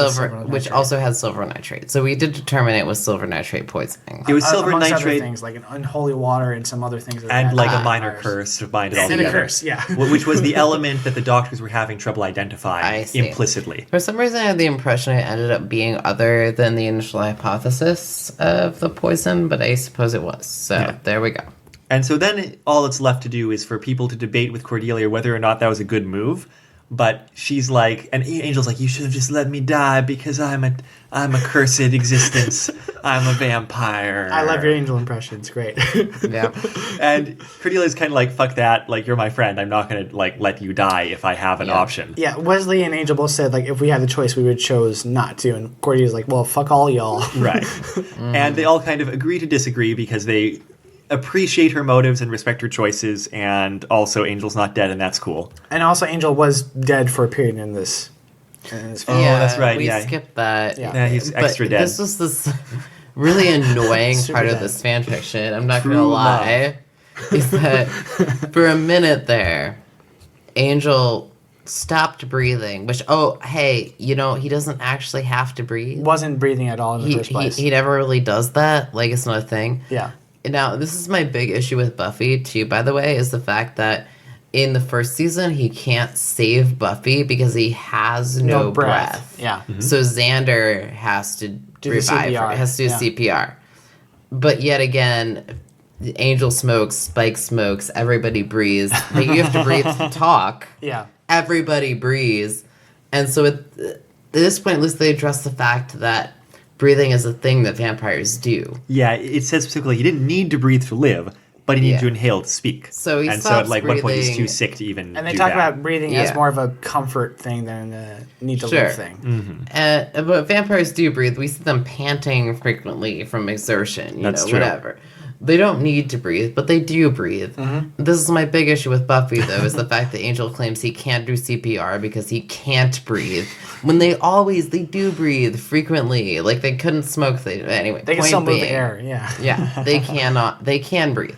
Which also has silver nitrate. So we did determine it was silver nitrate poisoning. It was silver amongst nitrate. Other things, like an unholy water and some other things. And a minor curse to bind it all together. Curse, yeah. Which was the element that the doctors were having trouble identifying implicitly. For some reason, I had the impression it ended up being other than the initial hypothesis of the poison, but I suppose it was. So there we go. And so then all that's left to do is for people to debate with Cordelia whether or not that was a good move. But she's like, and Angel's like, you should have just let me die because I'm a cursed existence. I'm a vampire. I love your Angel impression. It's great. Yeah. And Cordelia's kind of like, fuck that. Like, you're my friend. I'm not going to let you die if I have an option. Yeah, Wesley and Angel both said, if we had the choice, we would chose not to. And Cordelia's like, well, fuck all y'all. Right. And they all kind of agree to disagree because they appreciate her motives and respect her choices, and also Angel's not dead, and that's cool. And also, Angel was dead for a period in this. Oh, that's right. We yeah, skipped that. Yeah, he's But extra dead. This was this really annoying Super part of dead. this fan fiction. I'm not True gonna love. lie. Is that for a minute there, Angel stopped breathing. Which hey, he doesn't actually have to breathe. Wasn't breathing at all in the first place. He never really does that. Like, it's not a thing. Yeah. Now, this is my big issue with Buffy, too, by the way, is the fact that in the first season, he can't save Buffy because he has no breath. Yeah. So Xander has to Do the revive her, CPR. has to do CPR. But yet again, Angel smokes, Spike smokes, everybody breathes. But you have to breathe to talk. Yeah. Everybody breathes. And so at this point, at least they address the fact that breathing is a thing that vampires do. Yeah, it says specifically he didn't need to breathe to live, but he needed Yeah. to inhale to speak. So he and so stops at like one point he's breathing. too sick to even And they do talk that. about breathing Yeah. as more of a comfort thing than a need to Sure. live thing. But vampires do breathe. We see them panting frequently from exertion, That's true. whatever. They don't need to breathe, but they do breathe. This is my big issue with Buffy, though, is the fact that Angel claims he can't do CPR because he can't breathe. When they do breathe frequently. Like, they couldn't smoke. Anyway, They can point still move being, air, yeah. Yeah, they can breathe.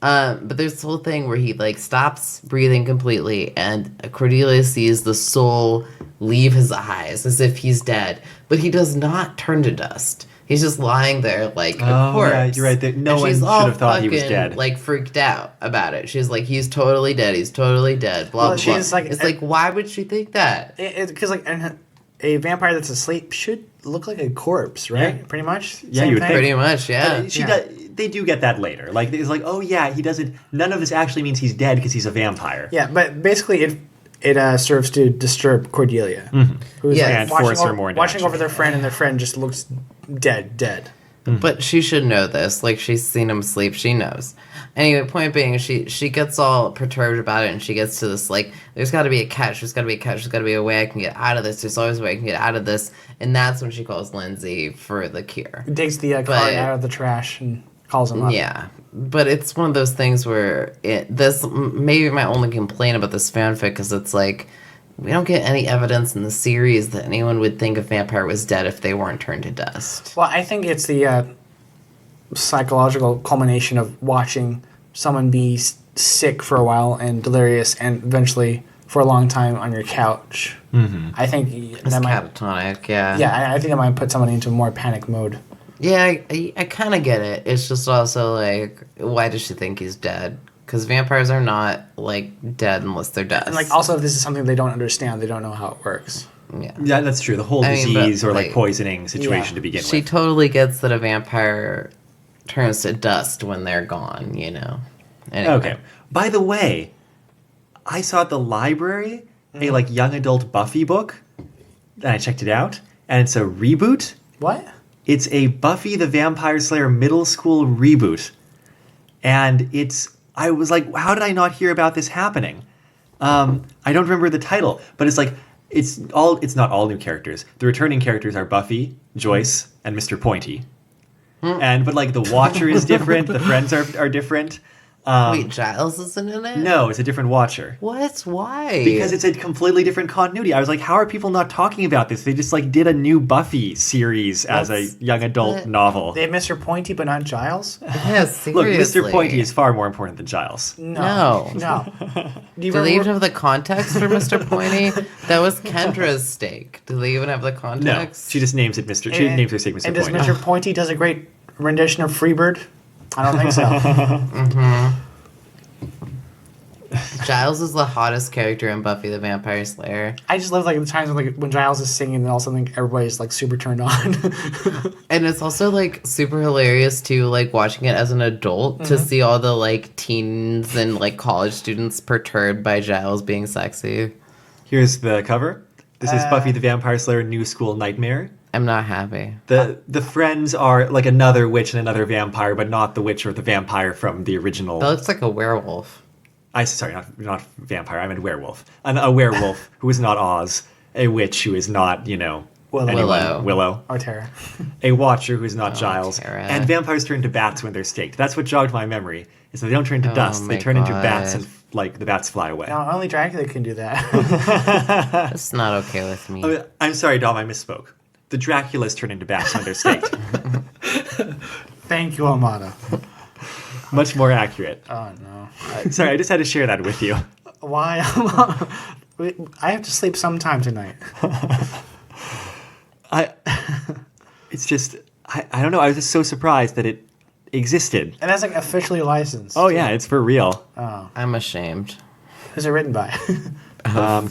But there's this whole thing where he stops breathing completely, and Cordelia sees the soul leave his eyes as if he's dead, but he does not turn to dust. He's just lying there like a corpse. Yeah, you're right. No And one she's should all have thought he was fucking, dead. freaked out about it. She's like, he's totally dead. He's totally dead. Blah Well, blah. blah. she's like- it's like, why would she think that? Because a vampire that's asleep should look like a corpse, right? Yeah. Pretty much. Yeah, Same you would thing? Pretty much, yeah. She Yeah. does. They do get that later. Like it's like, oh yeah, he doesn't. None of this actually means he's dead because he's a vampire. Yeah, but basically it serves to disturb Cordelia, who's Yeah. And force her more into watching action. over their friend, and their friend just looks dead. But she should know this. Like, she's seen him sleep. She knows. Anyway, point being, she gets all perturbed about it, and she gets to this, there's got to be a catch. There's got to be a catch. There's got to be a way I can get out of this. There's always a way I can get out of this. And that's when she calls Lindsay for the cure. Digs the card But- out of the trash and calls him up. Yeah. But it's one of those things where this maybe my only complaint about this fanfic, because it's like, we don't get any evidence in the series that anyone would think a vampire was dead if they weren't turned to dust. Well, I think it's the psychological culmination of watching someone be sick for a while and delirious, and eventually for a long time on your couch. Mm-hmm. I think It's that might. catatonic, yeah. Yeah, I think that might put someone into more panic mode. Yeah, I kind of get it. It's just also like, why does she think he's dead? Because vampires are not, dead unless they're dust. And also, if this is something they don't understand, they don't know how it works. Yeah. Yeah, that's true. The whole I mean, but, disease or like, poisoning situation yeah. to begin She with. totally gets that a vampire turns to dust when they're gone, Anyway. Okay. By the way, I saw at the library a young adult Buffy book, and I checked it out, and it's a reboot. What? It's a Buffy the Vampire Slayer middle school reboot. And I was like, how did I not hear about this happening? I don't remember the title, but it's not all new characters. The returning characters are Buffy, Joyce, and Mr. Pointy. But the Watcher is different, the friends are different. Wait, Giles isn't in it? No, it's a different Watcher. What? Why? Because it's a completely different continuity. I was like, how are people not talking about this? They just did a new Buffy series as a young adult novel. They have Mr. Pointy, but not Giles? Yeah, seriously. Look, Mr. Pointy is far more important than Giles. No. No. Do you Do they even remember? have the context for Mr. Pointy? That was Kendra's stake. Do they even have the No, context? she just names it Mr. She names her stake Mr. And does Pointy. Mr. Pointy does a great rendition of Freebird? I don't think so. Giles is the hottest character in Buffy the Vampire Slayer. I just love the times when Giles is singing and all of a sudden everybody's super turned on. And it's also super hilarious too, watching it as an adult to see all the teens and college students perturbed by Giles being sexy. Here's the cover. This is Buffy the Vampire Slayer New School Nightmare. I'm not happy. The friends are another witch and another vampire, but not the witch or the vampire from the original. That looks like a werewolf. Sorry, not vampire. I meant werewolf. A werewolf who is not Oz. A witch who is not, Willow. Or Tara. A watcher who's not Giles. Tara. And vampires turn into bats when they're staked. That's what jogged my memory. Is that they don't turn into dust. They my turn into God. bats and the bats fly away. No, only Dracula can do that. That's not okay with me. Oh, I'm sorry, Dom, I misspoke. The Draculas turn into bats when they're staked. Thank you, Amada. Much more accurate. Oh, no. Sorry, I just had to share that with you. Why? I have to sleep sometime tonight. It's just, I don't know. I was just so surprised that it existed. And that's like officially licensed. Oh, yeah, it's for real. Oh. I'm ashamed. Who's it written by?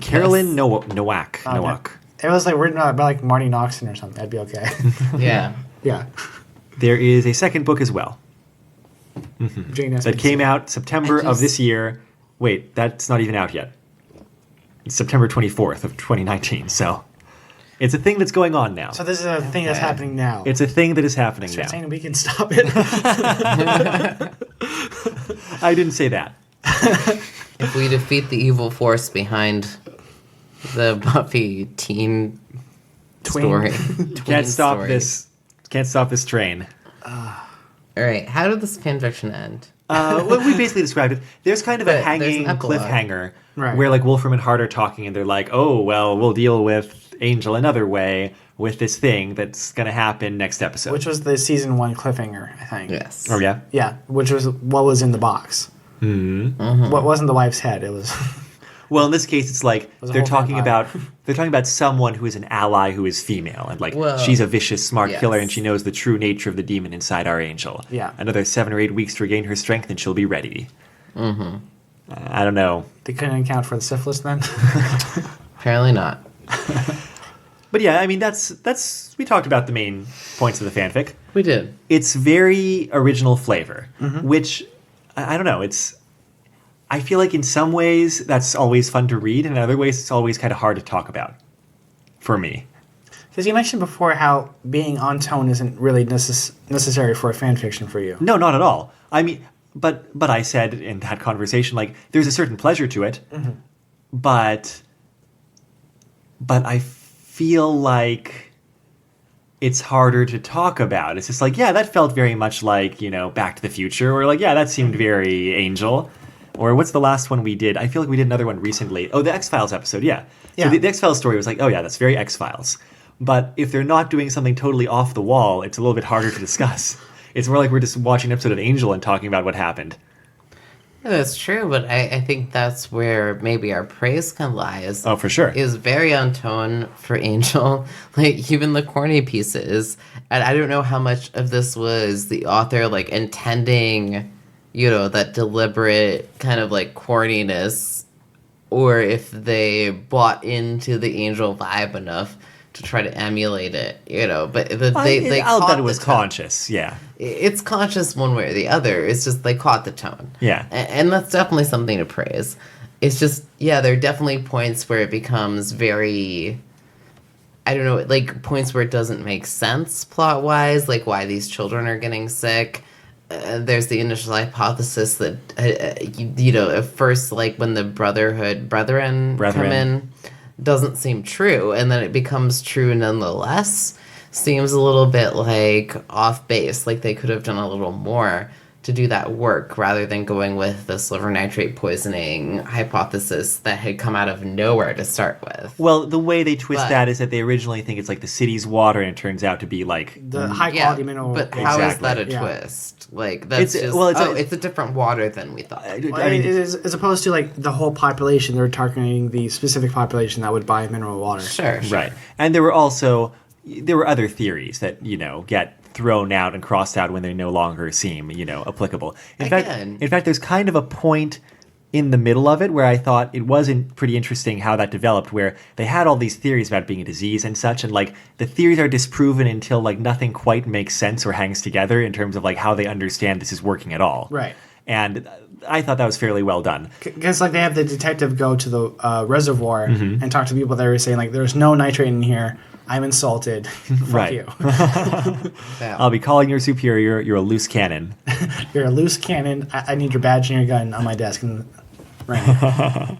Carolyn Nowak. Nowak. It was like written by like Marty Noxon or something. That'd be okay. Yeah. Yeah. There is a second book as well Jane that came out September of this year. Wait, that's not even out yet. It's September 24th of 2019, so it's a thing that's going on now. So this is a thing that's happening now. It's a thing that is happening So you're now. saying we can stop it? I didn't say that. If we defeat the evil force behind the Buffy teen story. Can't stop this train. All right, how did this fanfiction end? Well, we basically described it. There's kind of a But there's hanging an epilogue. cliffhanger Right. where like Wolfram and Hart are talking and they're like, oh, well, we'll deal with Angel another way with this thing that's going to happen next episode. Which was the season 1 cliffhanger, I think. Yes. Oh, yeah? Yeah, which was what was in the box. Mm-hmm. What wasn't the wife's head? It was. Well, in this case, it's like was a they're whole talking vampire. about someone who is an ally who is female, and like Well, she's a vicious, smart killer, and yes. she knows the true nature of the demon inside our angel. Yeah. Another 7 or 8 weeks to regain her strength, and she'll be ready. Mm-hmm. I don't know, They couldn't account for the syphilis then. Apparently not. but yeah, I mean that's we talked about the main points of the fanfic. We did. It's very original flavor, which I don't know. I feel like in some ways that's always fun to read, and in other ways it's always kind of hard to talk about. For me, Because you mentioned before how being on tone isn't really necessary for a fan fiction for you. no, not at all. I mean, but I said in that conversation, like there's a certain pleasure to it, but I feel like it's harder to talk about. It's just like, yeah, that felt very much like, Back to the Future, or like, yeah, that seemed very Angel. Or what's the last one we did? I feel like we did another one recently. Oh, the X-Files episode, yeah. Yeah. So the X-Files story was like, oh yeah, that's very X-Files. But if they're not doing something totally off the wall, it's a little bit harder to discuss. It's more like we're just watching an episode of Angel and talking about what happened. Yeah, that's true, but I think that's where maybe our praise can lie. Oh, for sure. Is very on tone for Angel, like even the corny pieces. And I don't know how much of this was the author like intending, that deliberate kind of like corniness, or if they bought into the Angel vibe enough to try to emulate it, But they I'll caught bet it was the tone. conscious, yeah. It's conscious one way or the other. It's just they caught the tone. Yeah. And that's definitely something to praise. It's just, yeah, there are definitely points where it becomes very, I don't know, like points where it doesn't make sense plot-wise, like why these children are getting sick. There's the initial hypothesis that, at first, like when the brethren come in, doesn't seem true, and then it becomes true nonetheless. Seems a little bit like off base, like they could have done a little more to do that work rather than going with the silver nitrate poisoning hypothesis that had come out of nowhere to start with. Well, the way they twist But- that is that they originally think it's like the city's water, and it turns out to be like The high quality mineral. but how is Exactly. that a Yeah. twist? Like that's It's- just well, it's a- it's a different water than we thought. I Well, mean, it is, as opposed to like the whole population, they're targeting the specific population that would buy mineral water. Sure. right. And there were other theories that get thrown out and crossed out when they no longer seem applicable. In Again. fact, there's kind of a point in the middle of it where I thought it wasn't pretty interesting how that developed, where they had all these theories about being a disease and such, and like the theories are disproven until like nothing quite makes sense or hangs together in terms of like how they understand this is working at all. Right. And I thought that was fairly well done. Because like they have the detective go to the reservoir and talk to people that are saying like, "There's no nitrate in here. I'm insulted. Fuck Right. you. Yeah. I'll be calling your superior. You're a loose cannon. You're a loose cannon. I need your badge and your gun on my desk." And right now.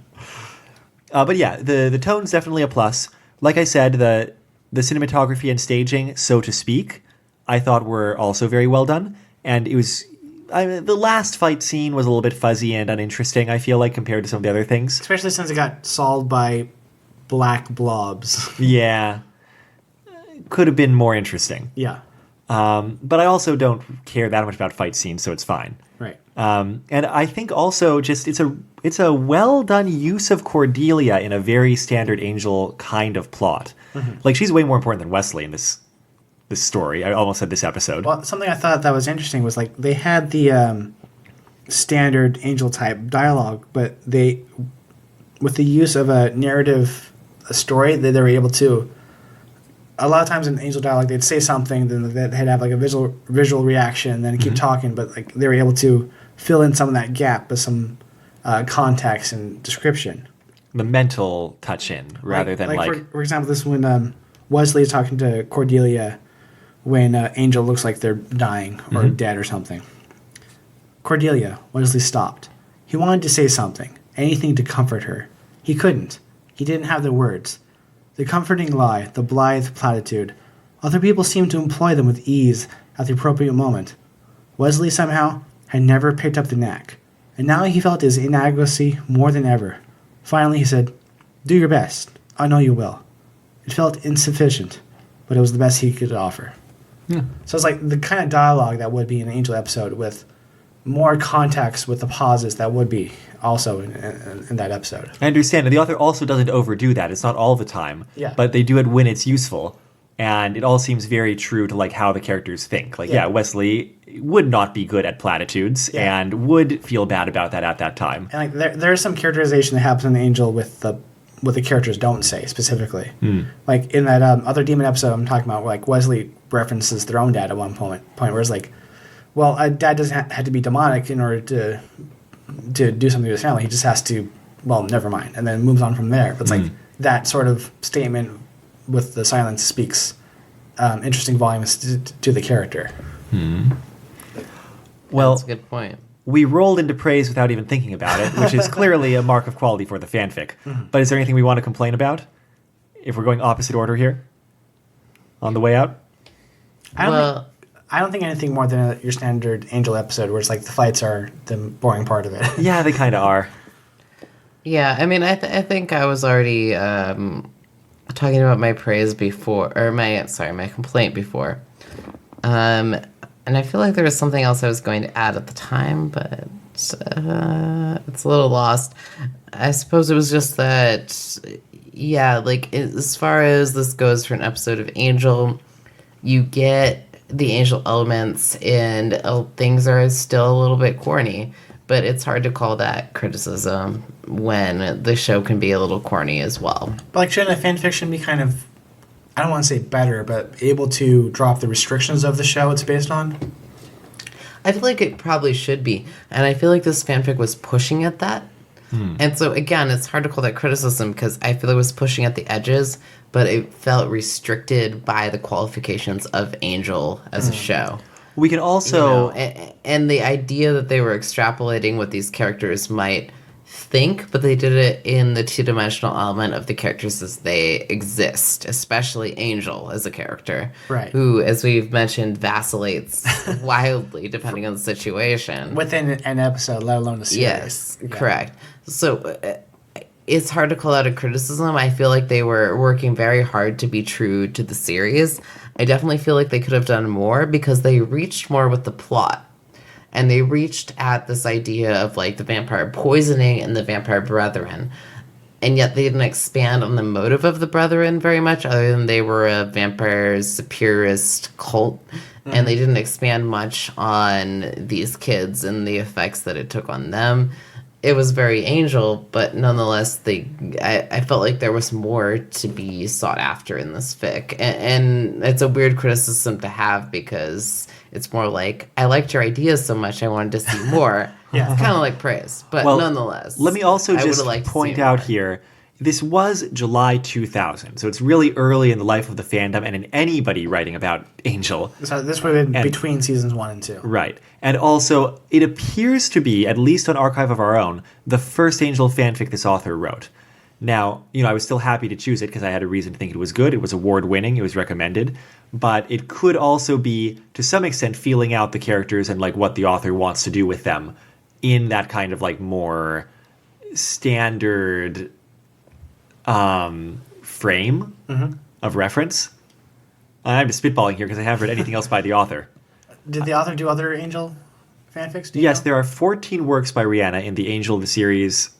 But yeah, the tone's definitely a plus. Like I said, The cinematography and staging, so to speak, I thought were also very well done. And it was... the last fight scene was a little bit fuzzy and uninteresting, I feel like, compared to some of the other things. Especially since it got solved by black blobs. Yeah. Could have been more interesting. Yeah. But I also don't care that much about fight scenes, so it's fine. Right. And I think also just it's a well done use of Cordelia in a very standard Angel kind of plot. Mm-hmm. Like, she's way more important than Wesley in this story. I almost said this episode. Well, something I thought that was interesting was like they had the standard Angel type dialogue, but with the use of a narrative, a story, they were able to. A lot of times in Angel dialogue, they'd say something, then they'd have like a visual reaction, and then keep talking. But like they were able to fill in some of that gap with some context and description. The mental touch in rather than for example, this when Wesley is talking to Cordelia when Angel looks like they're dying or dead or something. Cordelia, Wesley stopped. He wanted to say something, anything to comfort her. He couldn't. He didn't have the words. The comforting lie, the blithe platitude. Other people seemed to employ them with ease at the appropriate moment. Wesley, somehow, had never picked up the knack, and now he felt his inadequacy more than ever. Finally, he said, "Do your best. I know you will." It felt insufficient, but it was the best he could offer. Yeah. So it's like the kind of dialogue that would be in an Angel episode with more context with the pauses that would be also in that episode. I understand. And the author also doesn't overdo that. It's not all the time. Yeah. But they do it when it's useful. And it all seems very true to like how the characters think. Like, yeah, Wesley would not be good at platitudes and would feel bad about that at that time. And like there's some characterization that happens in Angel with the characters don't say specifically. Like in that other demon episode I'm talking about, where like Wesley references their own dad at one point where it's like, well, a dad doesn't have to be demonic in order to do something to his family. He just has to, well, never mind, and then moves on from there. But it's like that sort of statement with the silence speaks interesting volumes to the character. Well, that's a good point. We rolled into praise without even thinking about it, which is clearly a mark of quality for the fanfic. But is there anything we want to complain about? If we're going opposite order here? On the way out? I don't think anything more than your standard Angel episode where it's like the fights are the boring part of it. Yeah, they kind of are. Yeah, I mean, I think I was already talking about my praise before, or my complaint before. And I feel like there was something else I was going to add at the time, but it's a little lost. I suppose it was just that, yeah, like as far as this goes for an episode of Angel, you get the Angel elements and things are still a little bit corny, but it's hard to call that criticism when the show can be a little corny as well. But like, shouldn't a fanfiction be kind of, I don't want to say better, but able to drop the restrictions of the show it's based on? I feel like it probably should be, and I feel like this fanfic was pushing at that. And so again, it's hard to call that criticism because I feel it was pushing at the edges, but it felt restricted by the qualifications of Angel as a show. We can also... and the idea that they were extrapolating what these characters might think, but they did it in the two-dimensional element of the characters as they exist, especially Angel as a character. Right. Who, as we've mentioned, vacillates wildly depending on the situation. Within an episode, let alone a series. Yes, correct. So... it's hard to call out a criticism. I feel like they were working very hard to be true to the series. I definitely feel like they could have done more because they reached more with the plot. And they reached at this idea of like the vampire poisoning and the vampire brethren. And yet they didn't expand on the motive of the brethren very much, other than they were a vampire superiorist cult. And they didn't expand much on these kids and the effects that it took on them. It was very Angel, but nonetheless, I felt like there was more to be sought after in this fic. And it's a weird criticism to have because it's more like, I liked your ideas so much, I wanted to see more. It's kind of like praise, but nonetheless. Let me also just point out here, this was July 2000, so it's really early in the life of the fandom and in anybody writing about Angel. So this would have been between seasons 1 and 2. Right. And also, it appears to be, at least on Archive of Our Own, the first Angel fanfic this author wrote. Now, I was still happy to choose it because I had a reason to think it was good. It was award-winning. It was recommended. But it could also be, to some extent, feeling out the characters and like what the author wants to do with them in that kind of like more standard frame of reference. I'm just spitballing here because I haven't read anything else by the author. Did the author do other Angel fanfics? Yes, there are 14 works by Rihanna in the Angel of the Series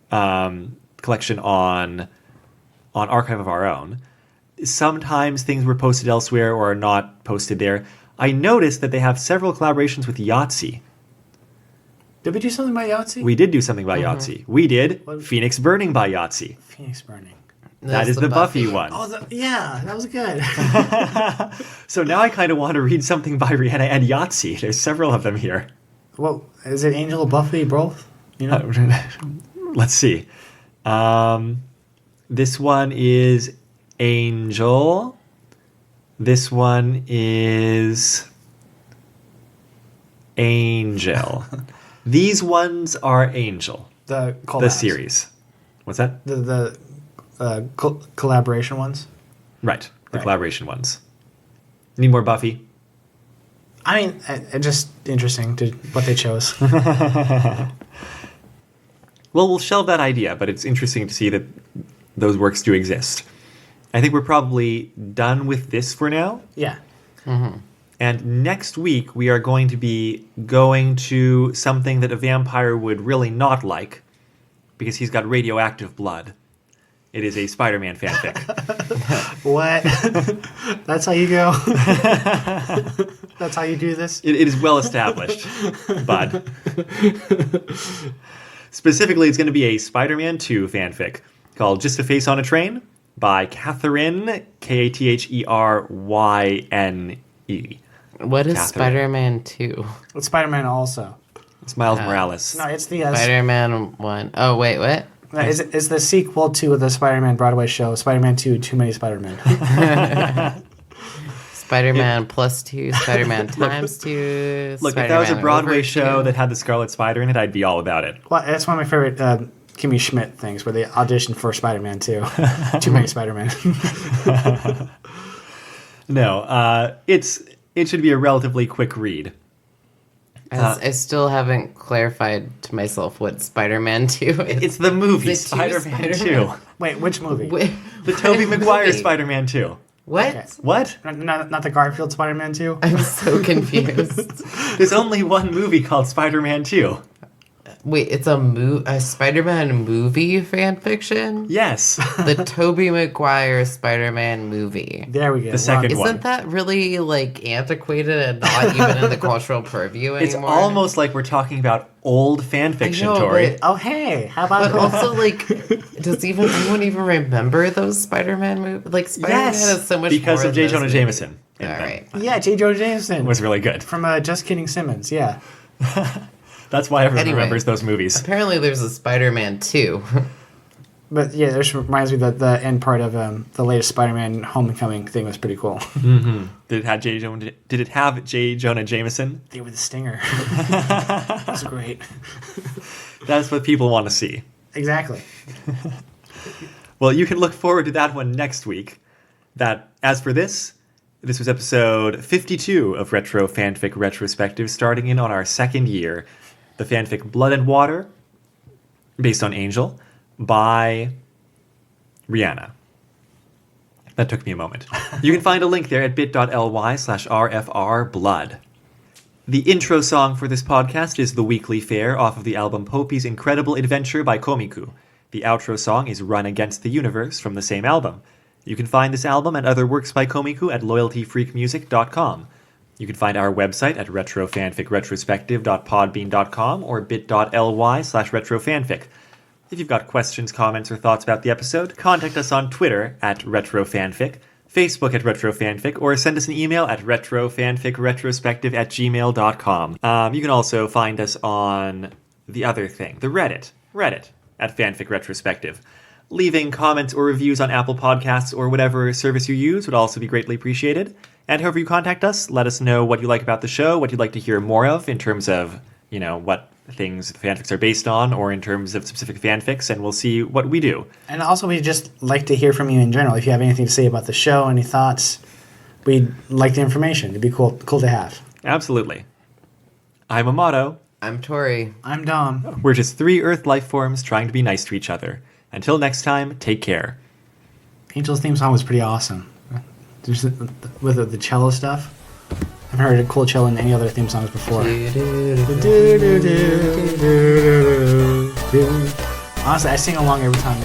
collection on Archive of Our Own. Sometimes things were posted elsewhere or are not posted there. I noticed that they have several collaborations with Yahtzee. Did we do something by Yahtzee? We did do something by Yahtzee. We did What? Phoenix Burning by Yahtzee. Phoenix Burning. That is the Buffy one. Oh, yeah, that was good. So now I kind of want to read something by Rihanna and Yahtzee. There's several of them here. Well, is it Angel or Buffy, both? Let's see. This one is Angel. This one is Angel. These ones are Angel. The Series. What's that? The collaboration ones? Right. The Right. collaboration ones. Need more Buffy? I mean, just interesting to what they chose. Well, we'll shelve that idea, but it's interesting to see that those works do exist. I think we're probably done with this for now. Yeah. And next week, we are going to be going to something that a vampire would really not like, because he's got radioactive blood. It is a Spider-Man fanfic. What? That's how you go? That's how you do this? It is well established, bud. Specifically, it's going to be a Spider-Man 2 fanfic called Just a Face on a Train by Catherine, Katherine. What is Catherine. Spider-Man 2? It's Spider-Man also. It's Miles Morales. No, it's the Spider-Man 1. Oh, wait, what? it's the sequel to the Spider-Man Broadway show, Spider-Man 2, Too Many Spider-Men. Spider-Man plus 2, Spider-Man times 2. Look, if that was a Spider-Man Broadway over show 2. that had the Scarlet Spider in it, I'd be all about it. Well, that's one of my favorite Kimmy Schmidt things, where they auditioned for Spider-Man 2. Too Many Spider-Men. No, it should be a relatively quick read. I still haven't clarified to myself what Spider-Man 2 is. It's the movie Is it two Spider-Man 2. Spider-Man? Wait, which movie? The Tobey Maguire Spider-Man 2. What? Okay. What? Not the Garfield Spider-Man 2? I'm so confused. There's only one movie called Spider-Man 2. Wait, it's a Spider-Man movie fan fiction? Yes. The Tobey Maguire Spider-Man movie. There we go. The second one. Isn't that really, like, antiquated and not even in the cultural purview anymore? It's almost like we're talking about old fan fiction, I know, Tori. but- Oh, hey, how about But also, like, does anyone even remember those Spider-Man movies? Like, Spider-Man Yes, has so much because more of J. in Jonah those Jameson. movies. in All them. right. Yeah, J. Jonah Jameson. It was really good. From Just Kidding Simmons, yeah. That's why everyone Anyway. remembers those movies. Apparently, there's a Spider-Man 2. But yeah, this reminds me that the end part of the latest Spider-Man Homecoming thing was pretty cool. Did it have J. Jonah Jameson? They were the stinger. That's great. That's what people want to see. Exactly. Well, you can look forward to that one next week. As for this was episode 52 of Retro Fanfic Retrospective, starting in on our second year. The fanfic Blood and Water, based on Angel, by Rihanna. That took me a moment. You can find a link there at bit.ly/rfrblood. The intro song for this podcast is The Weekly Fair off of the album Poppy's Incredible Adventure by Komiku. The outro song is Run Against the Universe from the same album. You can find this album and other works by Komiku at loyaltyfreakmusic.com. You can find our website at retrofanficretrospective.podbean.com or bit.ly/retrofanfic. If you've got questions, comments, or thoughts about the episode, contact us on Twitter at retrofanfic, Facebook at retrofanfic, or send us an email at retrofanficretrospective@gmail.com. You can also find us on the other thing, the Reddit at Fanfic Retrospective. Leaving comments or reviews on Apple Podcasts or whatever service you use would also be greatly appreciated. And however you contact us, let us know what you like about the show, what you'd like to hear more of in terms of, what things fanfics are based on or in terms of specific fanfics, and we'll see what we do. And also, we'd just like to hear from you in general. If you have anything to say about the show, any thoughts, we'd like the information. It'd be cool to have. Absolutely. I'm Amato. I'm Tori. I'm Dom. We're just 3 Earth life forms trying to be nice to each other. Until next time, take care. Angel's theme song was pretty awesome. With the cello stuff. I've heard a cool cello in any other theme songs before. Honestly, I sing along every time.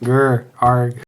Grr, arg.